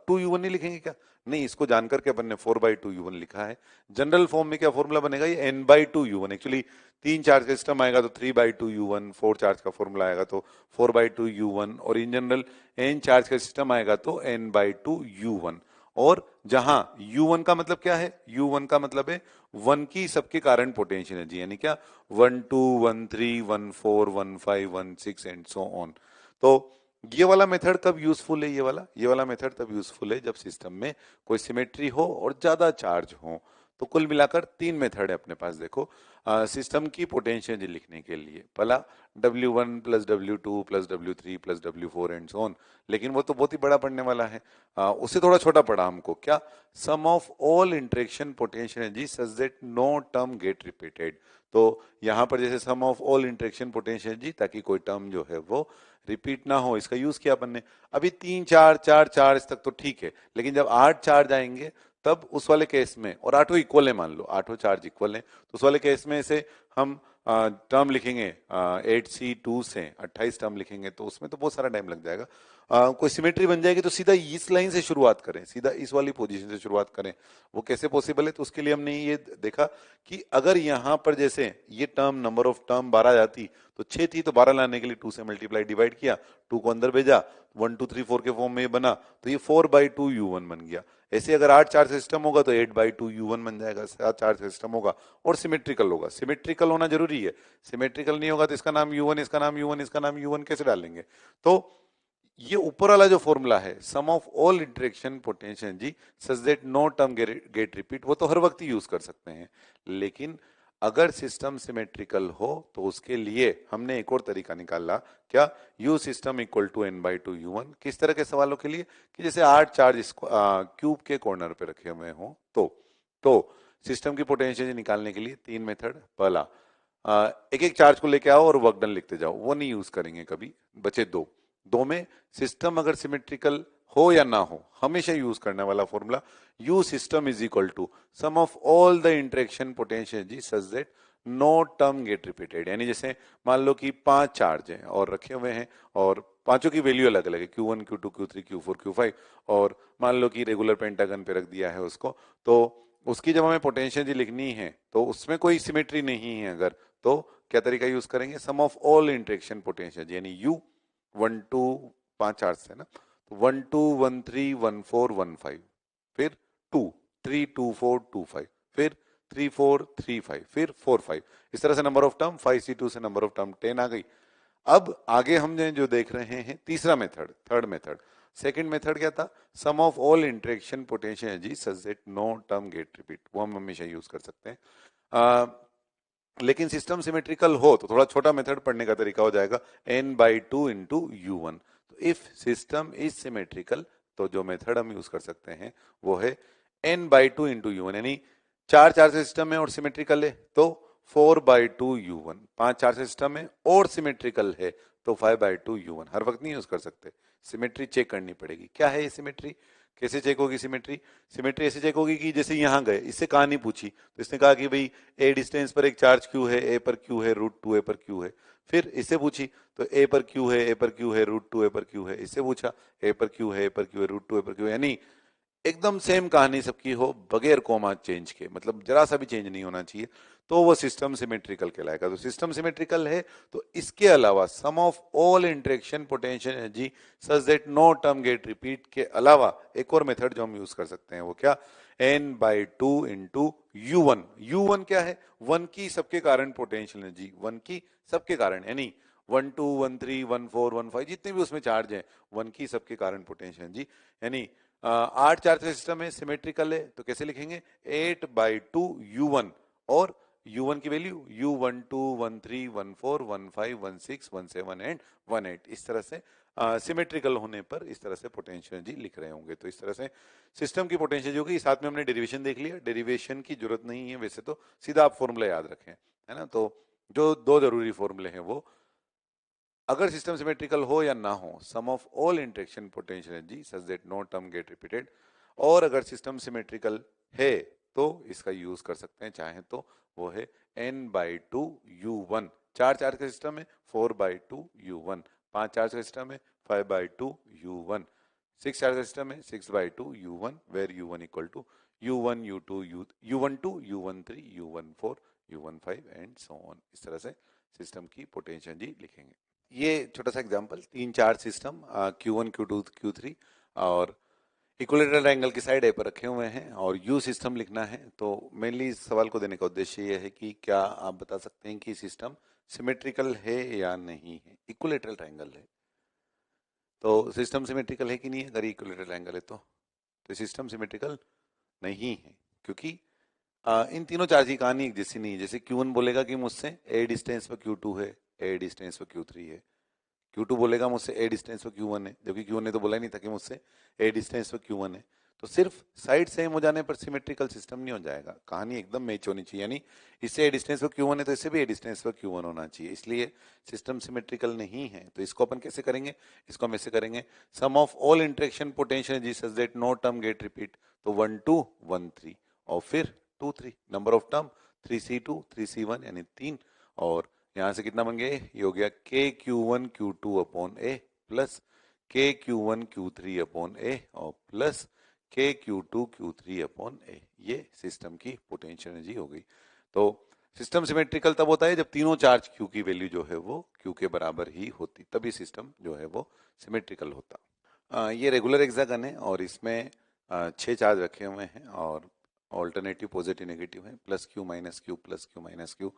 2U1 नहीं लिखेंगे क्या? नहीं, इसको जानकर के अपन ने 4/2U1 लिखा है। जनरल फॉर्म में क्या फॉर्मूला बनेगा, ये N/2U1। एक्चुअली 3 चार्ज का सिस्टम आएगा तो 3/2U1, 4 चार्ज का फॉर्मूला आएगा तो 4/2U1, और इन जनरल N चार्ज का सिस्टम आएगा तो N/2U1। और जहां U1 का मतलब क्या है, U1 का मतलब है 1 की सबके कारण पोटेंशियल एनर्जी, यानी क्या, 1 2 1 3 1 4 1 5 1 6 एंड सो ऑन। तो ये वाला मेथड कब यूजफुल है, ये वाला मेथड तब यूजफुल है जब सिस्टम में कोई सिमेट्री हो और ज्यादा चार्ज हो। तो कुल मिलाकर 3 मेथड है अपने पास। देखो, सिस्टम की पोटेंशियल एनर्जी लिखने के लिए पहला W1 plus W2 plus W3 plus W4 and so on. लेकिन वो तो बहुत ही बड़ा पढ़ने वाला है, उससे थोड़ा छोटा पड़ा हमको, क्या, sum of all interaction potential energy such that no term get repeated. तो यहाँ पर जैसे sum of all interaction potential energy, ताकि कोई टर्म जो है वो रिपीट ना हो, इसका यूज किया अपन ने। अभी 3 4 4 चार्ज तक तो ठीक है, लेकिन जब 8 चार्ज आएंगे तब उस वाले केस में, और आठों इक्वल है, मान लो आठों चार्ज इक्वल है, तो उस वाले केस में से हम टर्म लिखेंगे 8C2 से 28 टर्म लिखेंगे, तो उसमें तो बहुत सारा टाइम लग जाएगा। कोई सिमेट्री बन जाएगी तो सीधा इस लाइन से शुरुआत करें, सीधा इस वाली पोजीशन से शुरुआत करें, वो कैसे पॉसिबल है? तो उसके लिए हमने ये देखा कि अगर यहाँ पर जैसे ये टर्म, नंबर ऑफ टर्म 12 जाती, तो 6 थी, तो 12 लाने के लिए 2 से मल्टीप्लाई डिवाइड किया, 2 को अंदर भेजा, 1 2 3 4 के फॉर्म में ये बना, तो ये 4/2U1 बन गया। ऐसे अगर 8 चार्ज सिस्टम होगा तो 8/2U1 बन जाएगा, 7 चार्ज सिस्टम होगा और सिमेट्रिकल होगा। सिमेट्रिकल होना जरूरी है, सिमेट्रिकल नहीं होगा तो इसका नाम U1, इसका नाम U1, इसका नाम U1 कैसे डालेंगे? तो ये ऊपर वाला जो फॉर्मूला है, sum of all interaction potential जी such that no term get repeat, वो तो हर वक्त ही यूज कर सकते हैं। लेकिन अगर सिस्टम सिमेट्रिकल हो तो उसके लिए हमने एक और तरीका निकाला, क्या, U system equal to N/2U1। किस तरह के सवालों के लिए, कि जैसे 8 चार्ज क्यूब के कॉर्नर पे रखे हुए हों, तो सिस्टम की पोटेंशियल निकालने के लिए 3 मेथड। पहला, एक एक चार्ज को लेके आओ और वर्क डन लिखते जाओ, वो नहीं यूज करेंगे कभी, बचे दो में सिस्टम अगर सिमेट्रिकल हो या ना हो, हमेशा यूज करने वाला formula, U system is equal to sum of all the interaction potential जी such that no term get repeated. यानी जैसे मान लो कि 5 चार्ज हैं और रखे हुए हैं, और पांचों की वैल्यू अलग अलग है, Q1 Q2 Q3 Q4 Q5, और मान लो कि रेगुलर पेंटागन पे रख दिया है उसको, तो उसकी जब हमें पोटेंशियल जी लिखनी है तो उसमें कोई सिमेट्री नहीं है अगर, तो क्या तरीका यूज करेंगे, sum of all interaction potential यानी U 1 2, 5 चार्ज है ना, तो 1 2 1 3 1 4 1 5, फिर 2 3 2 4 2 5, फिर 3 4 3 5, फिर 4 5। इस तरह से नंबर ऑफ टर्म 5C2 से नंबर ऑफ टर्म 10 आ गई। अब आगे हम जो देख रहे हैं तीसरा method, third method. Second method क्या था, sum of all interaction potential energy such that no term get repeat, वो हम हमेशा यूज कर सकते हैं। लेकिन सिस्टम सिमेट्रिकल हो तो थोड़ा छोटा मेथड पढ़ने का तरीका हो जाएगा, N/2 इंटू U1। तो इफ सिस्टम इज सिमेट्रिकल, तो जो मेथड हम यूज कर सकते हैं वो है N/2 इंटू U1, यानी 4 चार्ज सिस्टम है और सिमेट्रिकल है तो 4/2U1, 5 चार्ज सिस्टम है और सिमेट्रिकल है तो 5/2U1। हर वक्त नहीं यूज कर सकते, सिमेट्री चेक करनी पड़ेगी। क्या है ये सिमेट्री, कैसे चेक होगी सिमेट्री? सिमेट्री ऐसे चेक होगी कि जैसे यहाँ गए, इससे कहानी पूछी तो इसने कहा कि भाई ए डिस्टेंस पर एक चार्ज क्यू है, ए पर क्यू है, √2 ए पर क्यू है। फिर इससे पूछी तो ए पर क्यू है, ए पर क्यू है, √2 ए पर क्यू है। इससे पूछा ए पर क्यू है, ए पर क्यू है, √2 ए पर क्यू है। यानी एकदम सेम कहानी सबकी हो, बगैर कोमा चेंज के, मतलब जरा सा भी चेंज नहीं होना चाहिए, तो वो सिस्टम सिमेट्रिकल कहलाएगा। तो सिस्टम सिमेट्रिकल है तो इसके अलावा sum of all interaction potential energy such that no term get repeat के अलावा एक और मेथड जो हम यूज कर सकते हैं वो क्या, N/2 इंटू U1। U1 क्या है, 1 की सबके कारण पोटेंशियल एनर्जी, 1 की सबके कारण, यानी 1 2 1 3 1 4 1 5 जितने भी उसमें चार्ज हैं, 1 की सबके कारण पोटेंशियल एनर्जी। यानी 8 चार्ज का सिस्टम है, सिमेट्रिकल है, तो कैसे लिखेंगे, 8/2U1, और U1 की वैल्यू U1 2 1 3 1 4 1 5 1 6 1 7 एंड 1 8। इस तरह से सिमेट्रिकल होने पर इस तरह से पोटेंशियल एनर्जी लिख रहे होंगे। तो इस तरह से सिस्टम की पोटेंशियल होगी। साथ में हमने डेरिवेशन देख लिया, डेरिवेशन की जरूरत नहीं है वैसे तो, सीधा आप फॉर्मूला याद रखें, है ना। तो जो दो जरूरी फॉर्मूले हैं वो, अगर सिस्टम सिमेट्रिकल हो या ना हो, sum of all interaction potential energy such that no term get repeated, और अगर सिस्टम सिमेट्रिकल है तो इसका यूज कर सकते हैं चाहे तो, वो है n/2u1। 4 चार्ज का सिस्टम है, 4/2u1। 5 चार्ज का सिस्टम है, 5/2u1। 6 चार्ज का सिस्टम है, 6/2u1, where u1 equal to u1 u2 u12 u13 u14 u15 and so on. इस तरह से सिस्टम की पोटेंशियल एनर्जी लिखेंगे। ये छोटा सा example, 3 4 system Q1 Q2 Q3 और इक्विलेटरल एंगल की साइड ए पर रखे हुए हैं और U सिस्टम लिखना है। तो मेनली इस सवाल को देने का उद्देश्य ये है कि क्या आप बता सकते हैं कि सिस्टम सिमेट्रिकल है या नहीं है। इक्विलेटरल ट्रायंगल है तो सिस्टम सिमेट्रिकल है कि नहीं है, अगर इक्विलेटरल एंगल है तो सिस्टम सिमेट्रिकल नहीं है, क्योंकि इन तीनों चार्ज की कहानी एक जैसी नहीं है। जैसे Q1 बोलेगा कि मुझसे a डिस्टेंस पर Q2 है, a डिस्टेंस पर Q3 है। Q2 बोलेगा मुझसे a डिस्टेंस पर Q1 है, जबकि Q1 ने तो बोला ही नहीं था कि मुझसे a डिस्टेंस पर Q1 है। तो सिर्फ साइड सेम हो जाने पर सिमेट्रिकल सिस्टम नहीं हो जाएगा, कहानी एकदम मैच होनी चाहिए। यानी इससे a डिस्टेंस पर Q1 है तो इससे भी a डिस्टेंस पर Q1 होना चाहिए, इसलिए सिस्टम सिमेट्रिकल नहीं है। तो इसको अपन कैसे करेंगे, इसको हम ऐसे करेंगे, sum of all interaction potential energy such that no term get repeat. तो 1 2 1 3 और फिर 2 3, number of term 3c2 3c1 यानी 3, और यहां से कितना बन गया, ये हो गया k q1 q2 upon a plus k q1 q3 upon a और plus k q2 q3 upon a। ये सिस्टम की पोटेंशियल एनर्जी हो गई। तो सिस्टम सिमेट्रिकल तब होता है जब तीनों चार्ज q की वैल्यू जो है वो q के बराबर ही होती, तभी सिस्टम जो है वो सिमेट्रिकल होता। ये रेगुलर हेक्सागन है और इसमें 6 चार्ज रखे हुए हैं और ऑल्टरनेटिव पॉजिटिव नेगेटिव है, plus Q minus Q plus Q minus Q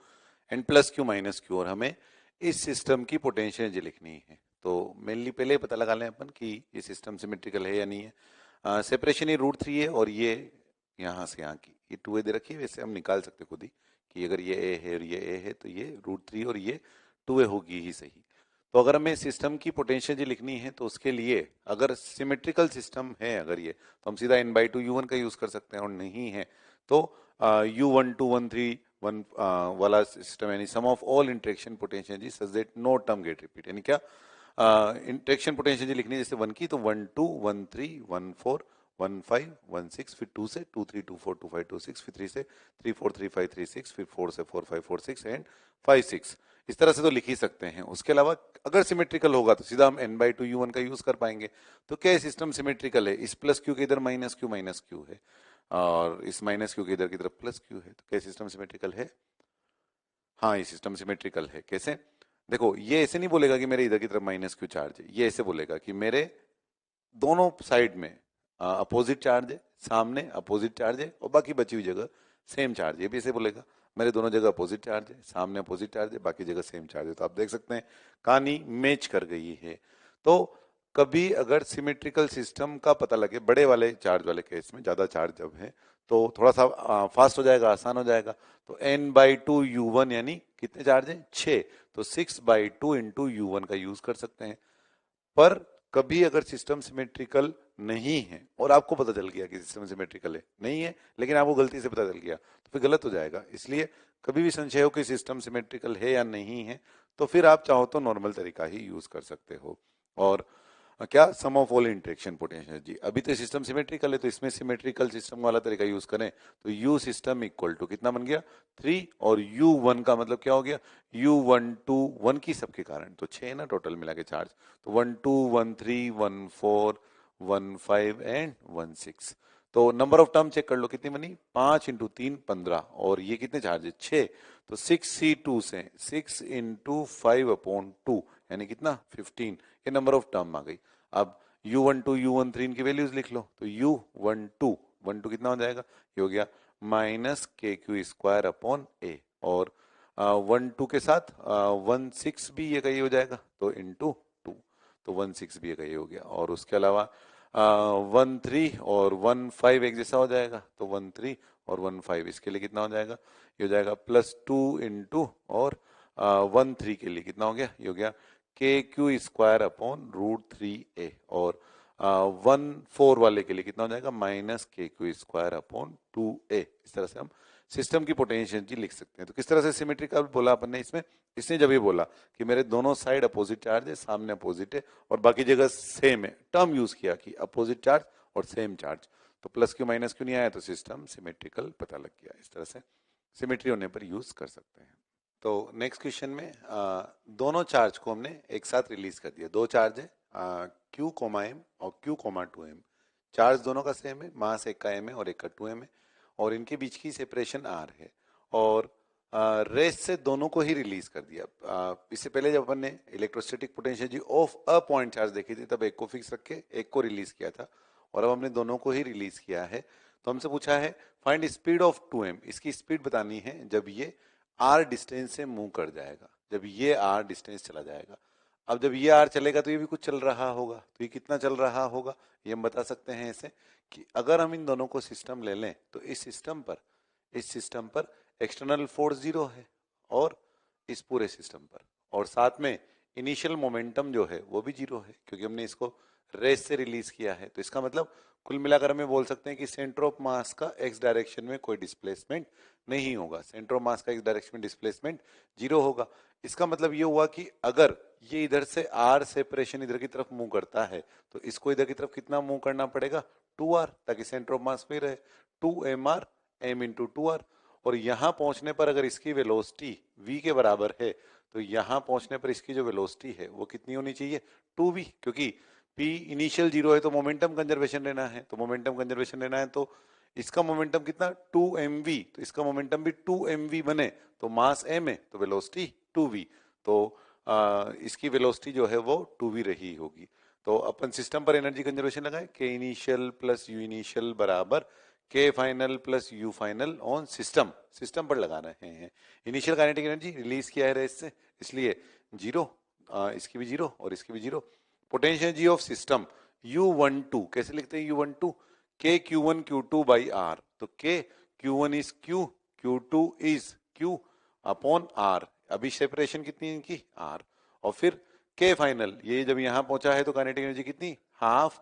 and plus Q minus Q, और हमें इस सिस्टम की पोटेंशियल एनर्जी लिखनी है। तो मेनली पहले पता लगा लें अपन कि ये सिस्टम सिमेट्रिकल है या नहीं है। सेपरेशन ये √3 है और ये यहाँ से यहाँ की ये 2a दे रखी है, वैसे हम निकाल सकते खुद ही कि अगर ये a है और ये a है तो ये √3 और ये 2a होगी ही सही। तो अगर हमें सिस्टम की पोटेंशियल एनर्जी लिखनी है तो उसके लिए अगर सिमेट्रिकल सिस्टम है अगर ये, तो हम सीधा n/2u1 का यूज कर सकते हैं, और नहीं है तो u12 13 1 वाला सिस्टम, यानी sum of all interaction potential energy such that no term get repeat. यानी क्या, इंटरेक्शन पोटेंशियल एनर्जी लिखनी है जैसे 1 की तो 1 2 1 3 1 4 1 5 1 6, फिर 2 से 2 3 2 4 2 5 2 6, फिर 3 से 3 4 3 5 3 6, फिर 4 से 4 5 4 6 एंड 5 6। इस तरह से तो लिख ही सकते हैं। उसके अलावा अगर सिमेट्रिकल होगा तो सीधा हम n/2u1 का यूज कर पाएंगे। तो क्या सिस्टम सिमेट्रिकल है, इस प्लस क्यू के इधर माइनस क्यू है और इस माइनस क्यू के इधर की तरफ प्लस क्यू है, तो क्या सिस्टम सिमेट्रिकल है? हाँ, ये सिस्टम सिमेट्रिकल है। कैसे, देखो ये ऐसे नहीं बोलेगा कि मेरे इधर की तरफ माइनस क्यू चार्ज है, ये ऐसे बोलेगा कि मेरे दोनों साइड में अपोजिट चार्ज है, सामने अपोजिट चार्ज है और बाकी बची हुई जगह सेम चार्ज है। ये भी ऐसे बोलेगा मेरे दोनों जगह अपोजिट चार्ज है, सामने अपोजिट चार्ज है, बाकी जगह सेम चार्ज है। तो आप देख सकते हैं कहानी मैच कर गई है। तो कभी अगर सिमेट्रिकल सिस्टम का पता लगे बड़े वाले चार्ज वाले केस में, ज्यादा चार्ज जब है तो थोड़ा सा फास्ट हो जाएगा, आसान हो जाएगा। तो n/2u1 यानी कितने चार्ज है, 6, तो 6/2 इंटू u1 का यूज कर सकते हैं। पर कभी अगर सिस्टम सिमेट्रिकल नहीं है और आपको पता चल गया कि सिस्टम सिमेट्रिकल है, नहीं है लेकिन आपको गलती से पता चल गया, तो फिर गलत हो जाएगा। इसलिए कभी भी संशय हो कि सिस्टम सिमेट्रिकल है या नहीं है तो फिर आप चाहो तो नॉर्मल तरीका ही यूज कर सकते हो। और क्या, sum of all interaction potential जी, अभी तो सिस्टम सिमेट्रिकल है तो इसमें सिमेट्रिकल सिस्टम वाला तरीका यूज करें तो u सिस्टम इक्वल टू कितना बन गया 3, और u1 का मतलब क्या हो गया, u12 1 की सबके कारण तो 6 ना टोटल मिला के चार्ज, तो 1 2 1 3 1 4 1 5 एंड 1 6। तो नंबर ऑफ टर्म चेक कर लो कितनी बनी, 5 इंटू 3 15, और ये कितने चार्ज है 6, तो 6c2 से 6 इंटू 5 अपॉन 2 यानी कितना 15, ये नंबर ऑफ टर्म आ गई। अब u12 u13 इनकी वैल्यूज लिख लो, तो u12 कितना हो जाएगा, ये हो गया माइनस के क्यू स्क्वायर अपॉन ए, और 1 2 के साथ 1 6 भी ये का ये हो जाएगा तो इंटू 2, तो 1 6 भी ये का ये हो गया। और उसके अलावा 1 3 और 1 5 एक जैसा हो जाएगा, तो 1 3 और 1 5 इसके लिए कितना हो जाएगा, ये हो जाएगा +2 इंटू और 1 3 के लिए कितना हो गया, ये हो गया K Q square upon √3a, और 1 4 वाले के लिए कितना हो जाएगा माइनस के क्यू स्क्वायर अपॉन 2a। इस तरह से हम सिस्टम की पोटेंशियल लिख सकते हैं। तो किस तरह से सिमेट्रिकल बोला अपन ने इसमें, इसने जब ये बोला कि मेरे दोनों साइड अपोजिट चार्ज है, सामने अपोजिट है और बाकी जगह सेम है, टर्म यूज किया कि अपोजिट चार्ज और सेम चार्ज, तो प्लस क्यू माइनस क्यू नहीं आया तो सिस्टम सिमेट्रिकल पता लग गया। इस तरह से सिमेट्री होने पर यूज कर सकते हैं। तो नेक्स्ट क्वेश्चन में दोनों चार्ज को हमने एक साथ रिलीज कर दिया। दो चार्ज है Q, M और Q, 2m। चार्ज दोनों का सेम है, मास एक का m है और एक का 2m है, और इनके बीच की सेपरेशन r है, और रेस से दोनों को ही रिलीज कर दिया। इससे पहले जब अपन ने इलेक्ट्रोस्टैटिक पोटेंशियल जी ऑफ अ पॉइंट चार्ज देखी थी, तब एक को फिक्स रख के एक को रिलीज किया था, और अब हमने दोनों को ही रिलीज किया है। तो हमसे पूछा है फाइंड स्पीड ऑफ 2m, इसकी स्पीड बतानी है जब ये r डिस्टेंस से मूव कर जाएगा, जब ये r डिस्टेंस चला जाएगा। अब जब ये r चलेगा तो ये भी कुछ चल रहा होगा, तो ये कितना चल रहा होगा ये हम बता सकते हैं ऐसे कि अगर हम इन दोनों को सिस्टम ले लें तो इस सिस्टम पर एक्सटर्नल फोर्स 0 है, और इस पूरे सिस्टम पर, और साथ में इनिशियल मोमेंटम जो है वो भी 0 है, क्योंकि हमने इसको रेस से रिलीज किया है। तो इसका मतलब कुल मिलाकर हमें बोल सकते हैं कि सेंटर ऑफ मास का एक्स डायरेक्शन में कोई डिस्प्लेसमेंट नहीं होगा, सेंटर ऑफ मास का एक्स डायरेक्शन में डिस्प्लेसमेंट 0 होगा। इसका मतलब ये हुआ कि अगर ये इधर से r सेपरेशन इधर की तरफ मूव करता है तो इसको इधर की तरफ कितना मूव करना पड़ेगा 2r, ताकि सेंटर ऑफ मास में रहे 2mr m इंटू 2r। और यहां पहुंचने पर अगर इसकी वेलोसिटी v के बराबर है तो यहां पहुंचने पर इसकी जो वेलोसिटी है वो कितनी होनी चाहिए 2v, क्योंकि p इनिशियल 0 है तो मोमेंटम कंजर्वेशन लेना है, तो मोमेंटम कंजर्वेशन लेना है तो इसका मोमेंटम कितना 2mv, तो इसका मोमेंटम भी 2mv बने तो मास m है तो वेलोसिटी 2v, तो इसकी वेलोसिटी जो है वो 2v रही होगी। तो अपन सिस्टम पर एनर्जी कंजर्वेशन लगाए के इनिशियल प्लस यू इनिशियल बराबर के final plus you final on system पर लगा रहे हैं। इनिशियल काइनेटिक एनर्जी रिलीज किया है रेस से, इसलिए 0, इसकी भी 0 और इसकी भी 0। Potential energy of system U12 कैसे लिखते हैं U12 के Q1 Q2 बाई R, तो के Q1 is Q, Q2 is Q upon R। अभी सेपरेशन कितनी है इनकी R, और फिर के फाइनल, ये जब यहां पहुंचा है तो काइनेटिक एनर्जी कितनी half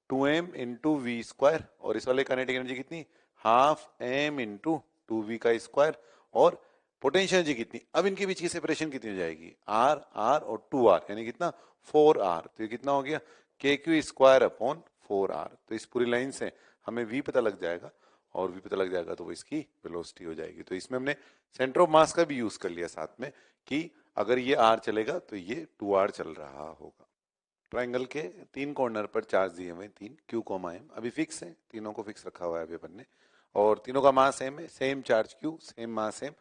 2m into v square, और इस वाले काइनेटिक एनर्जी कितनी हाफ m इंटू 2v का स्क्वायर, और पोटेंशियल एनर्जी कितनी, अब इनके बीच की सेपरेशन कितनी हो जाएगी r r और 2r, यानी कितना 4r, तो ये कितना हो गया K Q square upon 4r। तो इस पूरी लाइन से हमें v पता लग जाएगा, और v पता लग जाएगा तो वो इसकी वेलोसिटी हो जाएगी। तो इसमें हमने सेंटर ऑफ मास का भी यूज कर लिया साथ में कि अगर ये r चलेगा तो ये 2r चल रहा होगा। ट्राइंगल के 3 कॉर्नर पर चार्ज दिए हुए 3 Q, M अभी फिक्स है, तीनों को फिक्स रखा हुआ है अभी अपन ने, और तीनों का मास सेम है, same charge Q same mass same,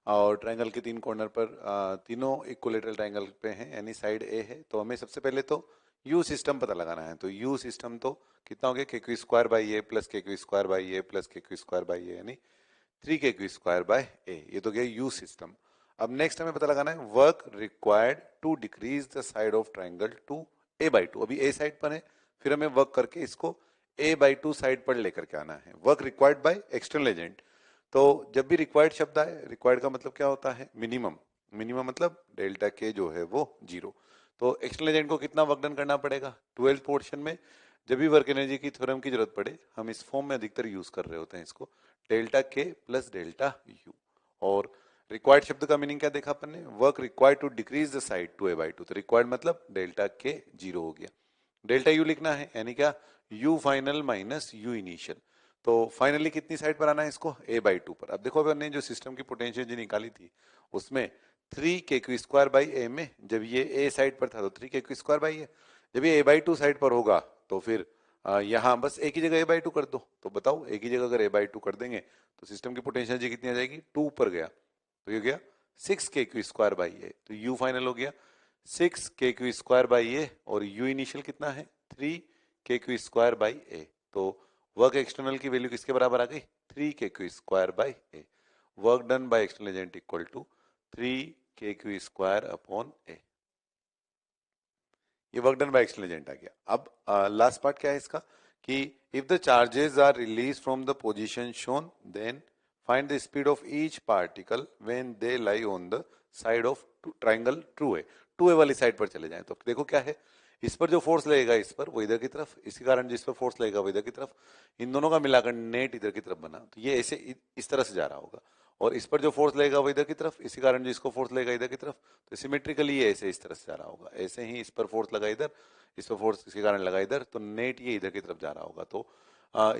और ट्राइंगल के 3 कॉर्नर पर तीनों इक्विलेटरल ट्राइंगल पे हैं, यानी साइड A है। तो हमें सबसे पहले तो U सिस्टम पता लगाना है। तो U सिस्टम तो कितना हो गया K Q square by A plus K Q square by A plus K Q square by A, यानी 3 के क्यू स्क्वायर बाय ए, ये तो गया U सिस्टम। अब नेक्स्ट हमें पता लगाना है work required to decrease the side of triangle to a/2। अभी a साइड पर है, फिर हमें वर्क करके इसको a/2 साइड पर लेकर के आना है। Work required by external agent, तो जब भी रिक्वायर्ड शब्द आए, रिक्वायर्ड का मतलब क्या होता है मिनिमम, मिनिमम मतलब डेल्टा के जो है वो 0। तो एक्सटर्नल एजेंट को कितना वर्क डन करना पड़ेगा 12th पोर्शन में जब भी वर्क एनर्जी की थ्योरम की जरूरत पड़े, हम इस फॉर्म में अधिकतर यूज कर रहे होते हैं इसको, डेल्टा के प्लस डेल्टा यू। और रिक्वायर्ड शब्द का मीनिंग क्या देखा अपन ने, work required to decrease the side to a/2, तो रिक्वायर्ड मतलब डेल्टा के 0 हो गया। डेल्टा यू लिखना है, यानी क्या you final minus U initial, तो फाइनली कितनी साइड पर आना है इसको a/2 पर। अब देखो अपन ने जो सिस्टम की पोटेंशियल जी निकाली थी उसमें 3 के क्यू स्क्वायर बाई ए में, जब ये a साइड पर था तो 3 के क्यू स्क्वायर बाई ए, जब ये a/2 साइड पर होगा तो फिर यहाँ बस एक ही जगह a/2 कर दो। तो बताओ एक ही जगह अगर a/2 कर देंगे तो सिस्टम की पोटेंशियल जी कितनी आ जाएगी 2 पर गया, तो ये गया 6 के क्यू स्क्वायर बाई ए, तो यू फाइनल हो गया 6 के क्यू स्क्वायर बाई ए, और यू इनिशियल कितना है 3 के क्यू स्क्वायर बाई ए। तो वर्क एक्सटर्नल की वैल्यू किसके बराबर आ गई 3 K Q square by A. Work done by external agent equal to 3 K Q square upon A, ये work done by external agent आ गया। अब लास्ट पार्ट क्या है इसका कि if the charges are release from the position shown then find the speed of each particle when they lie on the side of triangle true है। 2a वाली side पर चले जाएं तो देखो क्या है, इस पर जो फोर्स लगेगा इस पर वो इधर की तरफ, इसके कारण जिस पर फोर्स लगेगा वो इधर की तरफ, इन दोनों का मिलाकर नेट इधर की तरफ बना, तो ये ऐसे इस तरह से जा रहा होगा। और इस पर जो फोर्स लगेगा वो इधर की तरफ, इसी कारण जो इसको फोर्स लगेगा इधर की तरफ, तो सिमेट्रिकली ये ऐसे इस तरह से जा रहा होगा। ऐसे ही इस पर फोर्स लगा इधर, इस पर फोर्स इसके कारण लगा इधर, तो नेट ये इधर की तरफ जा रहा होगा। तो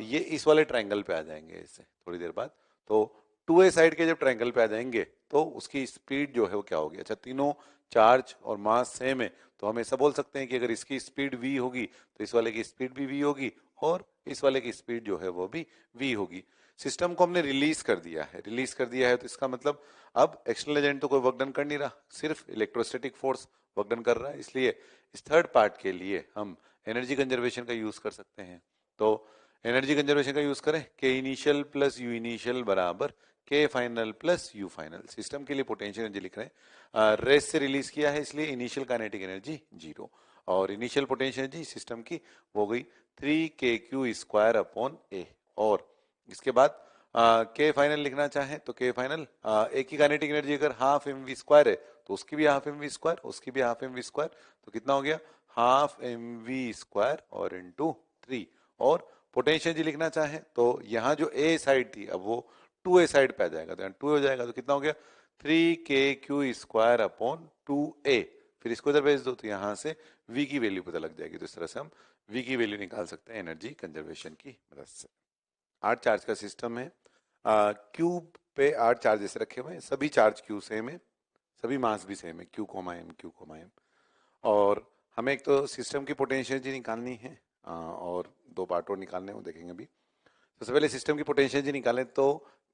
ये इस वाले ट्रायंगल पे आ जाएंगे ऐसे थोड़ी देर बाद। तो 2a साइड के जब ट्रायंगल पे आ जाएंगे तो उसकी स्पीड जो है वो क्या होगी, अच्छा तीनों चार्ज और मास सेम है तो हम ऐसा बोल सकते हैं कि अगर इसकी स्पीड v होगी तो इस वाले की स्पीड भी v होगी और इस वाले की स्पीड जो है वो भी v होगी। सिस्टम को हमने रिलीज कर दिया है, रिलीज कर दिया है तो इसका मतलब अब एक्सटर्नल एजेंट तो कोई वर्क डन कर नहीं रहा, सिर्फ इलेक्ट्रोस्टैटिक फोर्स वर्क डन कर रहा है। इसलिए इस थर्ड पार्ट के लिए हम एनर्जी कंजर्वेशन का यूज कर सकते हैं। तो एनर्जी कंजर्वेशन का यूज करें, के इनिशियल प्लस यू इनिशियल बराबर के final plus you final. System के लिए पोटेंशियल एनर्जी लिख रहे हैं, रेस से रिलीज किया है इसलिए इनिशियल काइनेटिक एनर्जी 0 और इनिशियल पोटेंशियल एनर्जी सिस्टम की वो गई 3kq² अपॉन ए। और इसके बाद के फाइनल लिखना चाहें तो के फाइनल एक ही काइनेटिक एनर्जी अगर हाफ mv² है तो उसकी भी हाफ mv², उसकी भी हाफ mv², तो कितना हो गया हाफ mv² और इंटू 3। और पोटेंशियल एनर्जी लिखना चाहें तो यहाँ जो ए साइड थी अब वो 2a साइड पे आ जाएगा, तो यहाँ 2 हो जाएगा, तो कितना हो गया 3kq² अपॉन 2a। फिर इसको इधर भेज दो तो यहाँ से v की वैल्यू पता लग जाएगी। तो इस तरह से हम v की वैल्यू निकाल सकते हैं एनर्जी कंजर्वेशन की मदद से। 8 चार्ज का सिस्टम है, क्यूब पे 8 चार्जेस रखे हुए हैं, सभी चार्ज क्यू सेम है, सभी मास भी सेम है, Q, और हमें एक तो सिस्टम की पोटेंशियल एनर्जी निकालनी है और 2 पार्ट और निकालने हैं वो देखेंगे अभी। सबसे पहले सिस्टम की पोटेंशियल एनर्जी निकालें तो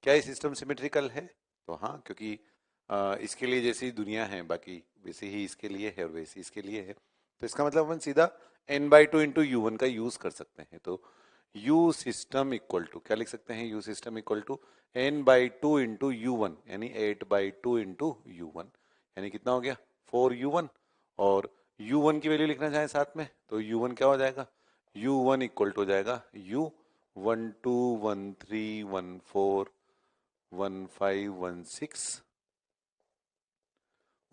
क्या ये सिस्टम सिमेट्रिकल है, तो हाँ, क्योंकि इसके लिए जैसी दुनिया है बाकी वैसे ही इसके लिए है और वैसे ही इसके लिए है, तो इसका मतलब हम सीधा n/2 इंटू u1 का यूज कर सकते हैं। तो u सिस्टम इक्वल टू क्या लिख सकते हैं, u system equal to n/2 into u1 यानी 8/2 इंटू u1 यानी कितना हो गया 4u1। और u1 की वैल्यू लिखना चाहें साथ में तो u1 क्या हो जाएगा, u1 इक्वल टू हो जाएगा u 1 2 1 3 1 4 1 5 1 6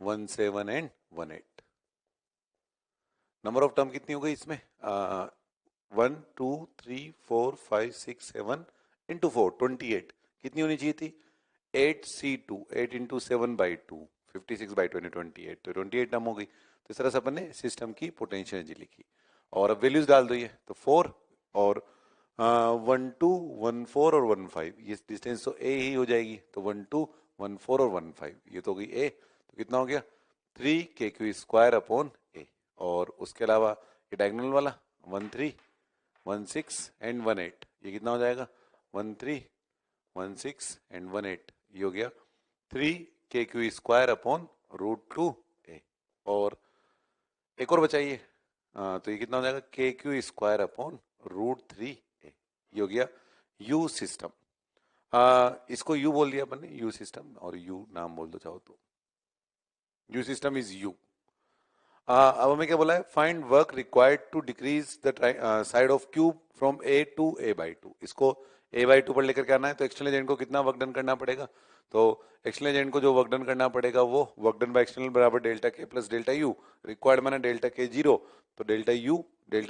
1 7 and 1 8। Number of term कितनी हो गई इसमें 1 2 3 4 5 6 7 इंटू 4 28, कितनी होनी चाहिए थी 8c2, 8 इंटू 7/2 56/2 28, तो 28 टर्म हो गई। तो इस तरह से अपन ने सिस्टम की पोटेंशियल एनर्जी लिखी और अब वैल्यूज डाल दो, ये तो 4 और 1 2 1 4 और 1 5, ये डिस्टेंस तो ए ही हो जाएगी, तो 1 2 1 4 और 1 5 ये तो हो गई ए, तो कितना हो गया 3kq² अपॉन ए। और उसके अलावा ये डायगोनल वाला 1 3 1 6 एंड 1 8, ये कितना हो जाएगा 1 3 1 6 एंड 1 8, ये हो गया 3kq² अपॉन √2a। और एक और बचाइए, तो ये कितना हो जाएगा kq² अपॉन √3a, ये हो गया u सिस्टम। इसको u बोल दिया अपन ने, u सिस्टम, और u नाम बोल दो चाहो तो, u सिस्टम इज u। अब हमें क्या बोला है, find work required to decrease the side of cube from a to a/2। इसको a/2 पर लेकर के आना है, तो एक्सटर्नल एजेंट को कितना वर्क डन करना पड़ेगा, तो एक्सटर्नल एजेंट को जो वर्क डन करना पड़ेगा वो वर्क डन बाय एक्सटर्नल बराबर डेल्टा के प्लस डेल्टा यू, रिक्वायर्ड माना डेल्टा के 0, तो delta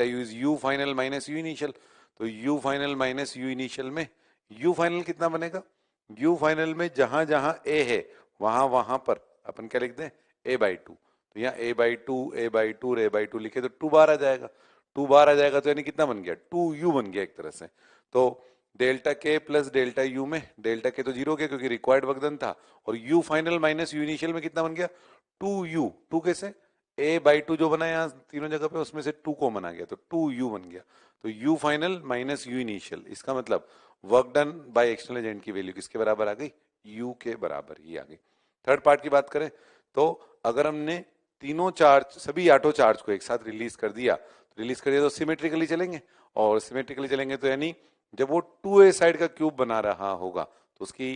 U is U final minus U initial, तो U final minus U initial में यू फाइनल कितना बनेगा, यू फाइनल में जहां जहां a है वहां वहां पर अपन क्या लिख दें a/2, तो यहाँ a/2 और a/2 लिखे तो 2 बार आ जाएगा, 2 बार आ जाएगा तो यानी कितना बन गया 2u बन गया एक तरह से। तो डेल्टा के प्लस डेल्टा यू में डेल्टा के तो 0 हो गया क्योंकि रिक्वायर्ड वर्क डन था, और u final minus u initial में कितना बन गया 2u, 2 कैसे a/2 जो बना यहाँ तीनों जगह पे उसमें से 2 कॉमन आ गया तो 2u बन गया, तो u final minus u initial, इसका मतलब work done by external agent की वैल्यू किसके बराबर आ गई u के बराबर ही आ गई। थर्ड पार्ट की बात करें तो अगर हमने तीनों चार्ज सभी 8 चार्ज को एक साथ रिलीज कर दिया तो सिमेट्रिकली चलेंगे, और सिमेट्रिकली चलेंगे तो यानी जब वो 2a साइड का क्यूब बना रहा होगा तो उसकी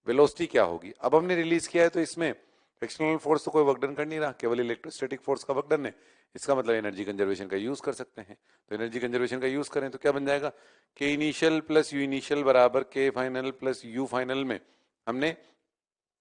वेलोसिटी क्या होगी। अब हमने रिलीज किया है तो इसमें एक्सटर्नल फोर्स तो कोई वर्क डन कर नहीं रहा, केवल इलेक्ट्रोस्टैटिक फोर्स का वर्क डन है, इसका मतलब एनर्जी कंजर्वेशन का यूज कर सकते हैं। तो एनर्जी कंजर्वेशन का यूज करें तो क्या बन जाएगा के इनिशियल प्लस यू इनिशियल बराबर के फाइनल प्लस यू फाइनल में हमने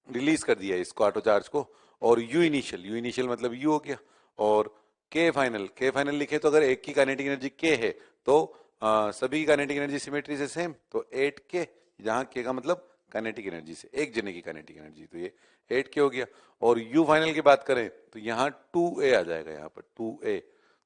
रिलीज कर दिया इसको ऑटो चार्ज को, और यू इनिशियल मतलब यू हो गया, और के फाइनल लिखे तो अगर एक की काइनेटिक एनर्जी के है तो सभी की काइनेटिक एनर्जी सिमेट्री से सेम, तो 8k, जहाँ के का मतलब काइनेटिक एनर्जी से, एक जने की काइनेटिक एनर्जी, तो ये 8k हो गया। और यू फाइनल की बात करें तो यहाँ 2a आ जाएगा, यहाँ पर 2a,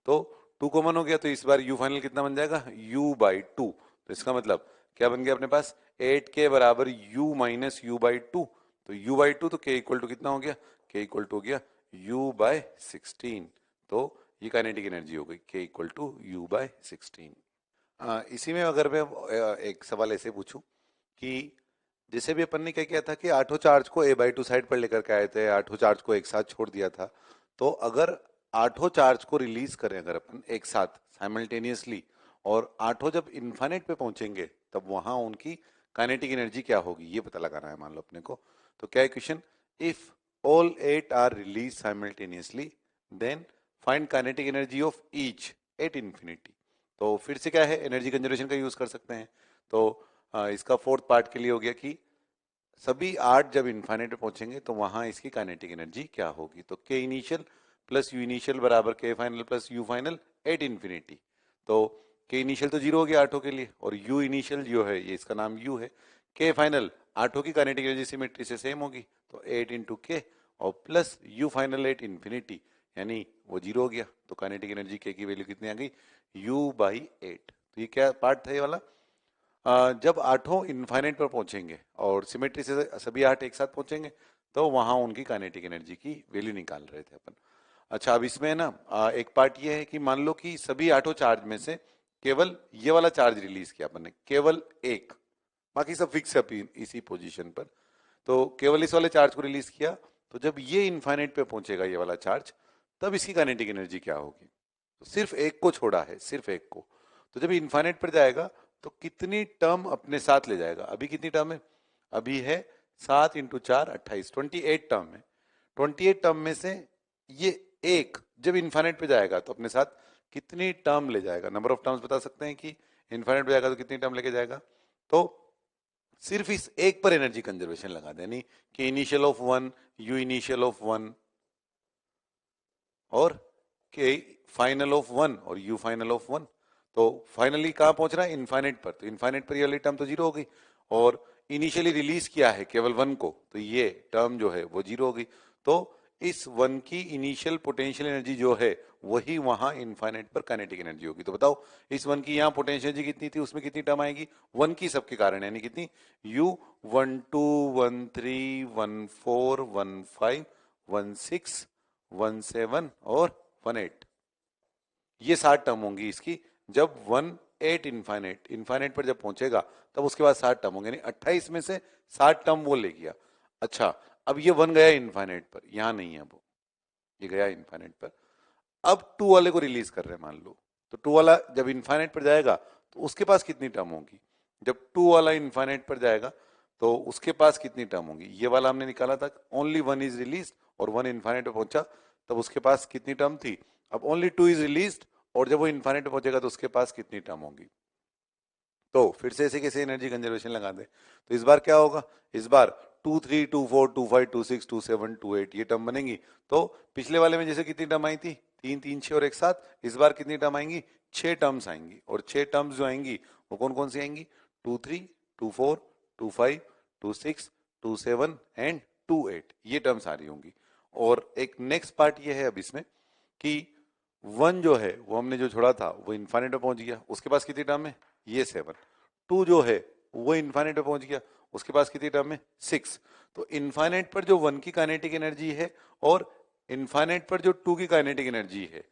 तो 2 कॉमन हो गया, तो इस बार यू फाइनल कितना बन जाएगा, u/2। तो इसका मतलब क्या बन गया अपने पास, 8k बराबर u माइनस u/2, तो u/2, तो k इक्वल टू कितना हो गया, k इक्वल टू हो गया u/16। तो ये काइनेटिक एनर्जी हो गई k इक्वल टू u/16। इसी में अगर मैं एक सवाल ऐसे पूछूं कि जैसे भी अपन ने क्या किया था कि आठों चार्ज को a/2 साइड पर लेकर के आए थे, आठों चार्ज को एक साथ छोड़ दिया था, तो अगर आठों चार्ज को रिलीज करें अगर अपन एक साथ साइमल्टेनियसली, और आठों जब इनफाइनाइट पे पहुंचेंगे तब वहां उनकी काइनेटिक एनर्जी क्या होगी ये पता लगाना है मान लो अपने को। तो क्या है question, if all 8 are release simultaneously then find kinetic energy of each at infinity. तो फिर से क्या है, एनर्जी कंजर्वेशन का यूज कर सकते हैं। तो इसका फोर्थ पार्ट के लिए हो गया कि सभी 8 जब इनफाइनाइट पे पहुंचेंगे तो वहां इसकी काइनेटिक एनर्जी क्या होगी। तो के इनिशियल प्लस यू इनिशियल बराबर के final plus you final eight infinity. तो के इनिशियल तो 0 हो गया आठों के लिए, और यू इनिशियल जो है ये इसका नाम यू है, के फाइनल आठों की काइनेटिक एनर्जी सिमेट्री से सेम होगी, तो 8 इंटू के और plus you final at infinity, यानी वो 0 हो गया, तो काइनेटिक एनर्जी के की वैल्यू कितनी आ गई, u/8। तो ये क्या पार्ट था ये वाला। जब आठों इनफाइनाइट पर पहुंचेंगे और सिमेट्री से सभी 8 एक साथ पहुंचेंगे तो वहां उनकी काइनेटिक एनर्जी की वैल्यू निकाल रहे थे अपन। अच्छा, अब इसमें ना एक पार्ट ये है कि मान लो कि सभी आठों चार्ज में से केवल ये वाला चार्ज रिलीज किया अपन ने, केवल एक, बाकी सब फिक्स है इसी पोजीशन पर, तो केवल इस वाले चार्ज को रिलीज किया, तो जब ये इनफाइनाइट पे पहुंचेगा ये वाला चार्ज, तब इसकी काइनेटिक एनर्जी क्या होगी। तो सिर्फ एक को छोड़ा है, सिर्फ एक को, तो जब इनफाइनाइट पर जाएगा तो कितनी टर्म अपने साथ ले जाएगा, अभी कितनी टर्म है, अभी है 7 इंटू 4 28, 28 टर्म है। 28 टर्म में से ये एक जब इनफाइनाइट पे जाएगा तो अपने साथ कितनी टर्म ले जाएगा, नंबर ऑफ टर्म्स बता सकते हैं कि इनफाइनाइट पे जाएगा तो कितनी टर्म लेके जाएगा। तो सिर्फ इस एक पर एनर्जी कंजर्वेशन लगा दें, यानी कि initial of 1, you initial of 1, और के फाइनल ऑफ 1 और यू फाइनल ऑफ 1। तो फाइनली कहां पहुंच रहा है, इनफाइनाइट पर, तो इनफाइनाइट पर ये वाली टर्म तो 0 हो गई, और इनिशियली रिलीज किया है केवल 1 को, तो ये टर्म जो है वो 0 हो गई। तो इस 1 की इनिशियल पोटेंशियल एनर्जी जो है वही वहां इनफाइनाइट पर काइनेटिक एनर्जी होगी। तो बताओ इस 1 की यहाँ पोटेंशियल एनर्जी कितनी थी, उसमें कितनी टर्म आएगी 1 की सबके कारण, यानी कितनी, u 12 13 14 15 16 17 और 18, ये 60 टर्म होंगी इसकी। जब 18 इनफाइनाइट पर जब पहुंचेगा तब उसके बाद 60 टर्म होंगे, यानी 28 में से 60 टर्म वो ले गया। अच्छा, अब ये 1 गया इनफाइनाइट पर, यहां नहीं है वो, ये गया इनफाइनाइट पर, अब 2 वाले को रिलीज कर रहे हैं मान लो, तो 2 वाला जब इनफाइनाइट पर जाएगा तो उसके पास कितनी टर्म होगी, जब 2 वाला इनफाइनाइट पर जाएगा तो उसके पास कितनी टर्म होगी, ये वाला हमने निकाला था, ओनली 1 इज रिलीज और 1 इनफाइनाइट पर पहुंचा, तब उसके पास कितनी टर्म थी, अब ओनली 2 इज रिलीज, और जब वो इनफाइनाइट पे पहुंचेगा तो उसके पास कितनी टर्म होगी। तो फिर से ऐसे कैसे एनर्जी कंजर्वेशन लगा दे, तो इस बार क्या होगा, इस बार 2 3 2 4 2 5 2 6 2 7 2 8 ये टर्म बनेंगी। तो पिछले वाले में जैसे कितनी टर्म आई थी, 3 3 6 और एक साथ, इस बार कितनी टर्म आएंगी, 6 टर्म्स आएंगी, और 6 टर्म्स जो आएंगी वो कौन कौन सी आएंगी, 2 3 2 4 2 5 2 6 2 7 एंड 2 8, ये टर्म्स आ रही होंगी। और एक नेक्स्ट पार्ट ये है अब इसमें कि 1 जो है वो हमने जो छोड़ा था वो इनफाइनाइट पे पहुंच गया, उसके पास कितनी टर्म है, ये 7। 2 जो है वो इनफाइनाइट पे पहुंच गया, उसके पास कितनी टर्म है, 6। तो इनफाइनाइट पर जो 1 की काइनेटिक एनर्जी है और इनफाइनाइट पर जो 2 की काइनेटिक एनर्जी है,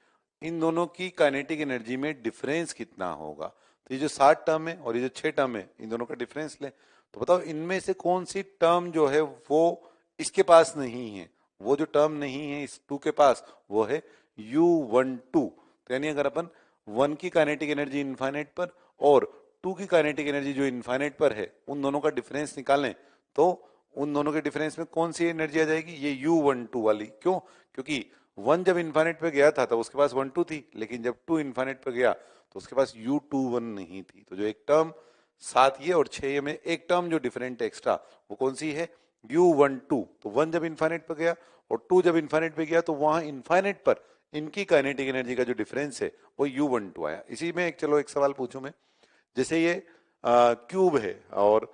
इन दोनों की काइनेटिक एनर्जी में डिफरेंस कितना होगा। तो ये जो 7 टर्म है और ये जो 6 टर्म है, इन दोनों का डिफरेंस ले, तो बताओ इनमें से कौन सी टर्म जो है वो इसके पास नहीं है, वो जो टर्म नहीं है इस 2 के पास वो है u12। तो यानी अगर अपन 1 की काइनेटिक एनर्जी इनफाइनाइट पर और 2 की काइनेटिक एनर्जी जो इनफाइनाइट पर है उन दोनों का डिफरेंस निकालें, तो उन दोनों के डिफरेंस में कौन सी एनर्जी आ जाएगी, ये u12 वाली। क्यों, क्योंकि 1 जब इनफाइनाइट पे गया था तब उसके पास 1 2 थी, लेकिन जब 2 इनफाइनाइट पे गया तो उसके पास u21 नहीं थी। तो जो एक टर्म 7 ये और 6 ये में एक टर्म जो डिफरेंट है एक्स्ट्रा, वो कौन सी है, U12, तो 1 जब इन्फाइनाइट पर गया और 2 जब इन्फाइनाइट पे गया तो वहां इन्फाइनाइट पर इनकी काइनेटिक एनर्जी का जो डिफरेंस है वो U12 आया। इसी में चलो एक सवाल पूछूं मैं, जैसे ये क्यूब है और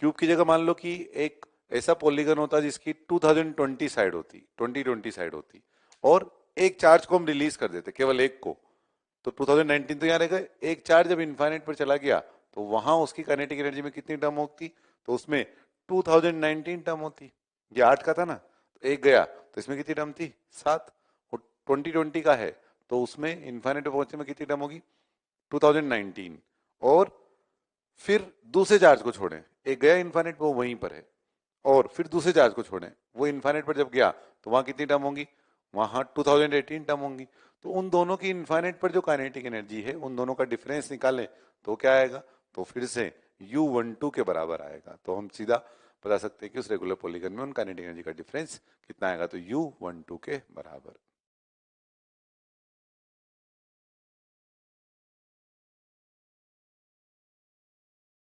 क्यूब की जगह मान लो कि एक ऐसा पॉलीगन होता जिसकी 2020 साइड होती, 2020 साइड होती, और एक चार्ज को हम रिलीज कर देते, केवल एक को, तो 2019 तो यहाँ रहेगा। एक चार्ज जब इन्फाइनाइट पर चला गया तो वहां उसकी काइनेटिक एनर्जी में कितनी टर्म होती, तो उसमें 2019 टर्म होती। ये 8 का था ना, तो एक गया तो इसमें कितनी टर्म थी, 7। और 2020 का है तो उसमें इन्फाइनाइट पे पहुंचने में कितनी टर्म होगी, 2019। और फिर दूसरे चार्ज को छोड़ें, एक गया इन्फाइनाइट पे वो वहीं पर है, और फिर दूसरे चार्ज को छोड़ें, वो इन्फाइनाइट पर जब गया तो वहां कितनी टर्म होंगी, वहां 2018 टर्म होंगी। तो उन दोनों की इन्फाइनाइट पर जो काइनेटिक एनर्जी है उन दोनों का डिफरेंस निकालें तो क्या आएगा, तो फिर से U12 के बराबर आएगा। तो हम सीधा बता सकते हैं कि उस रेगुलर पॉलीगन में उन काइनेटिक एनर्जी का डिफरेंस कितना आएगा, तो U12 के बराबर।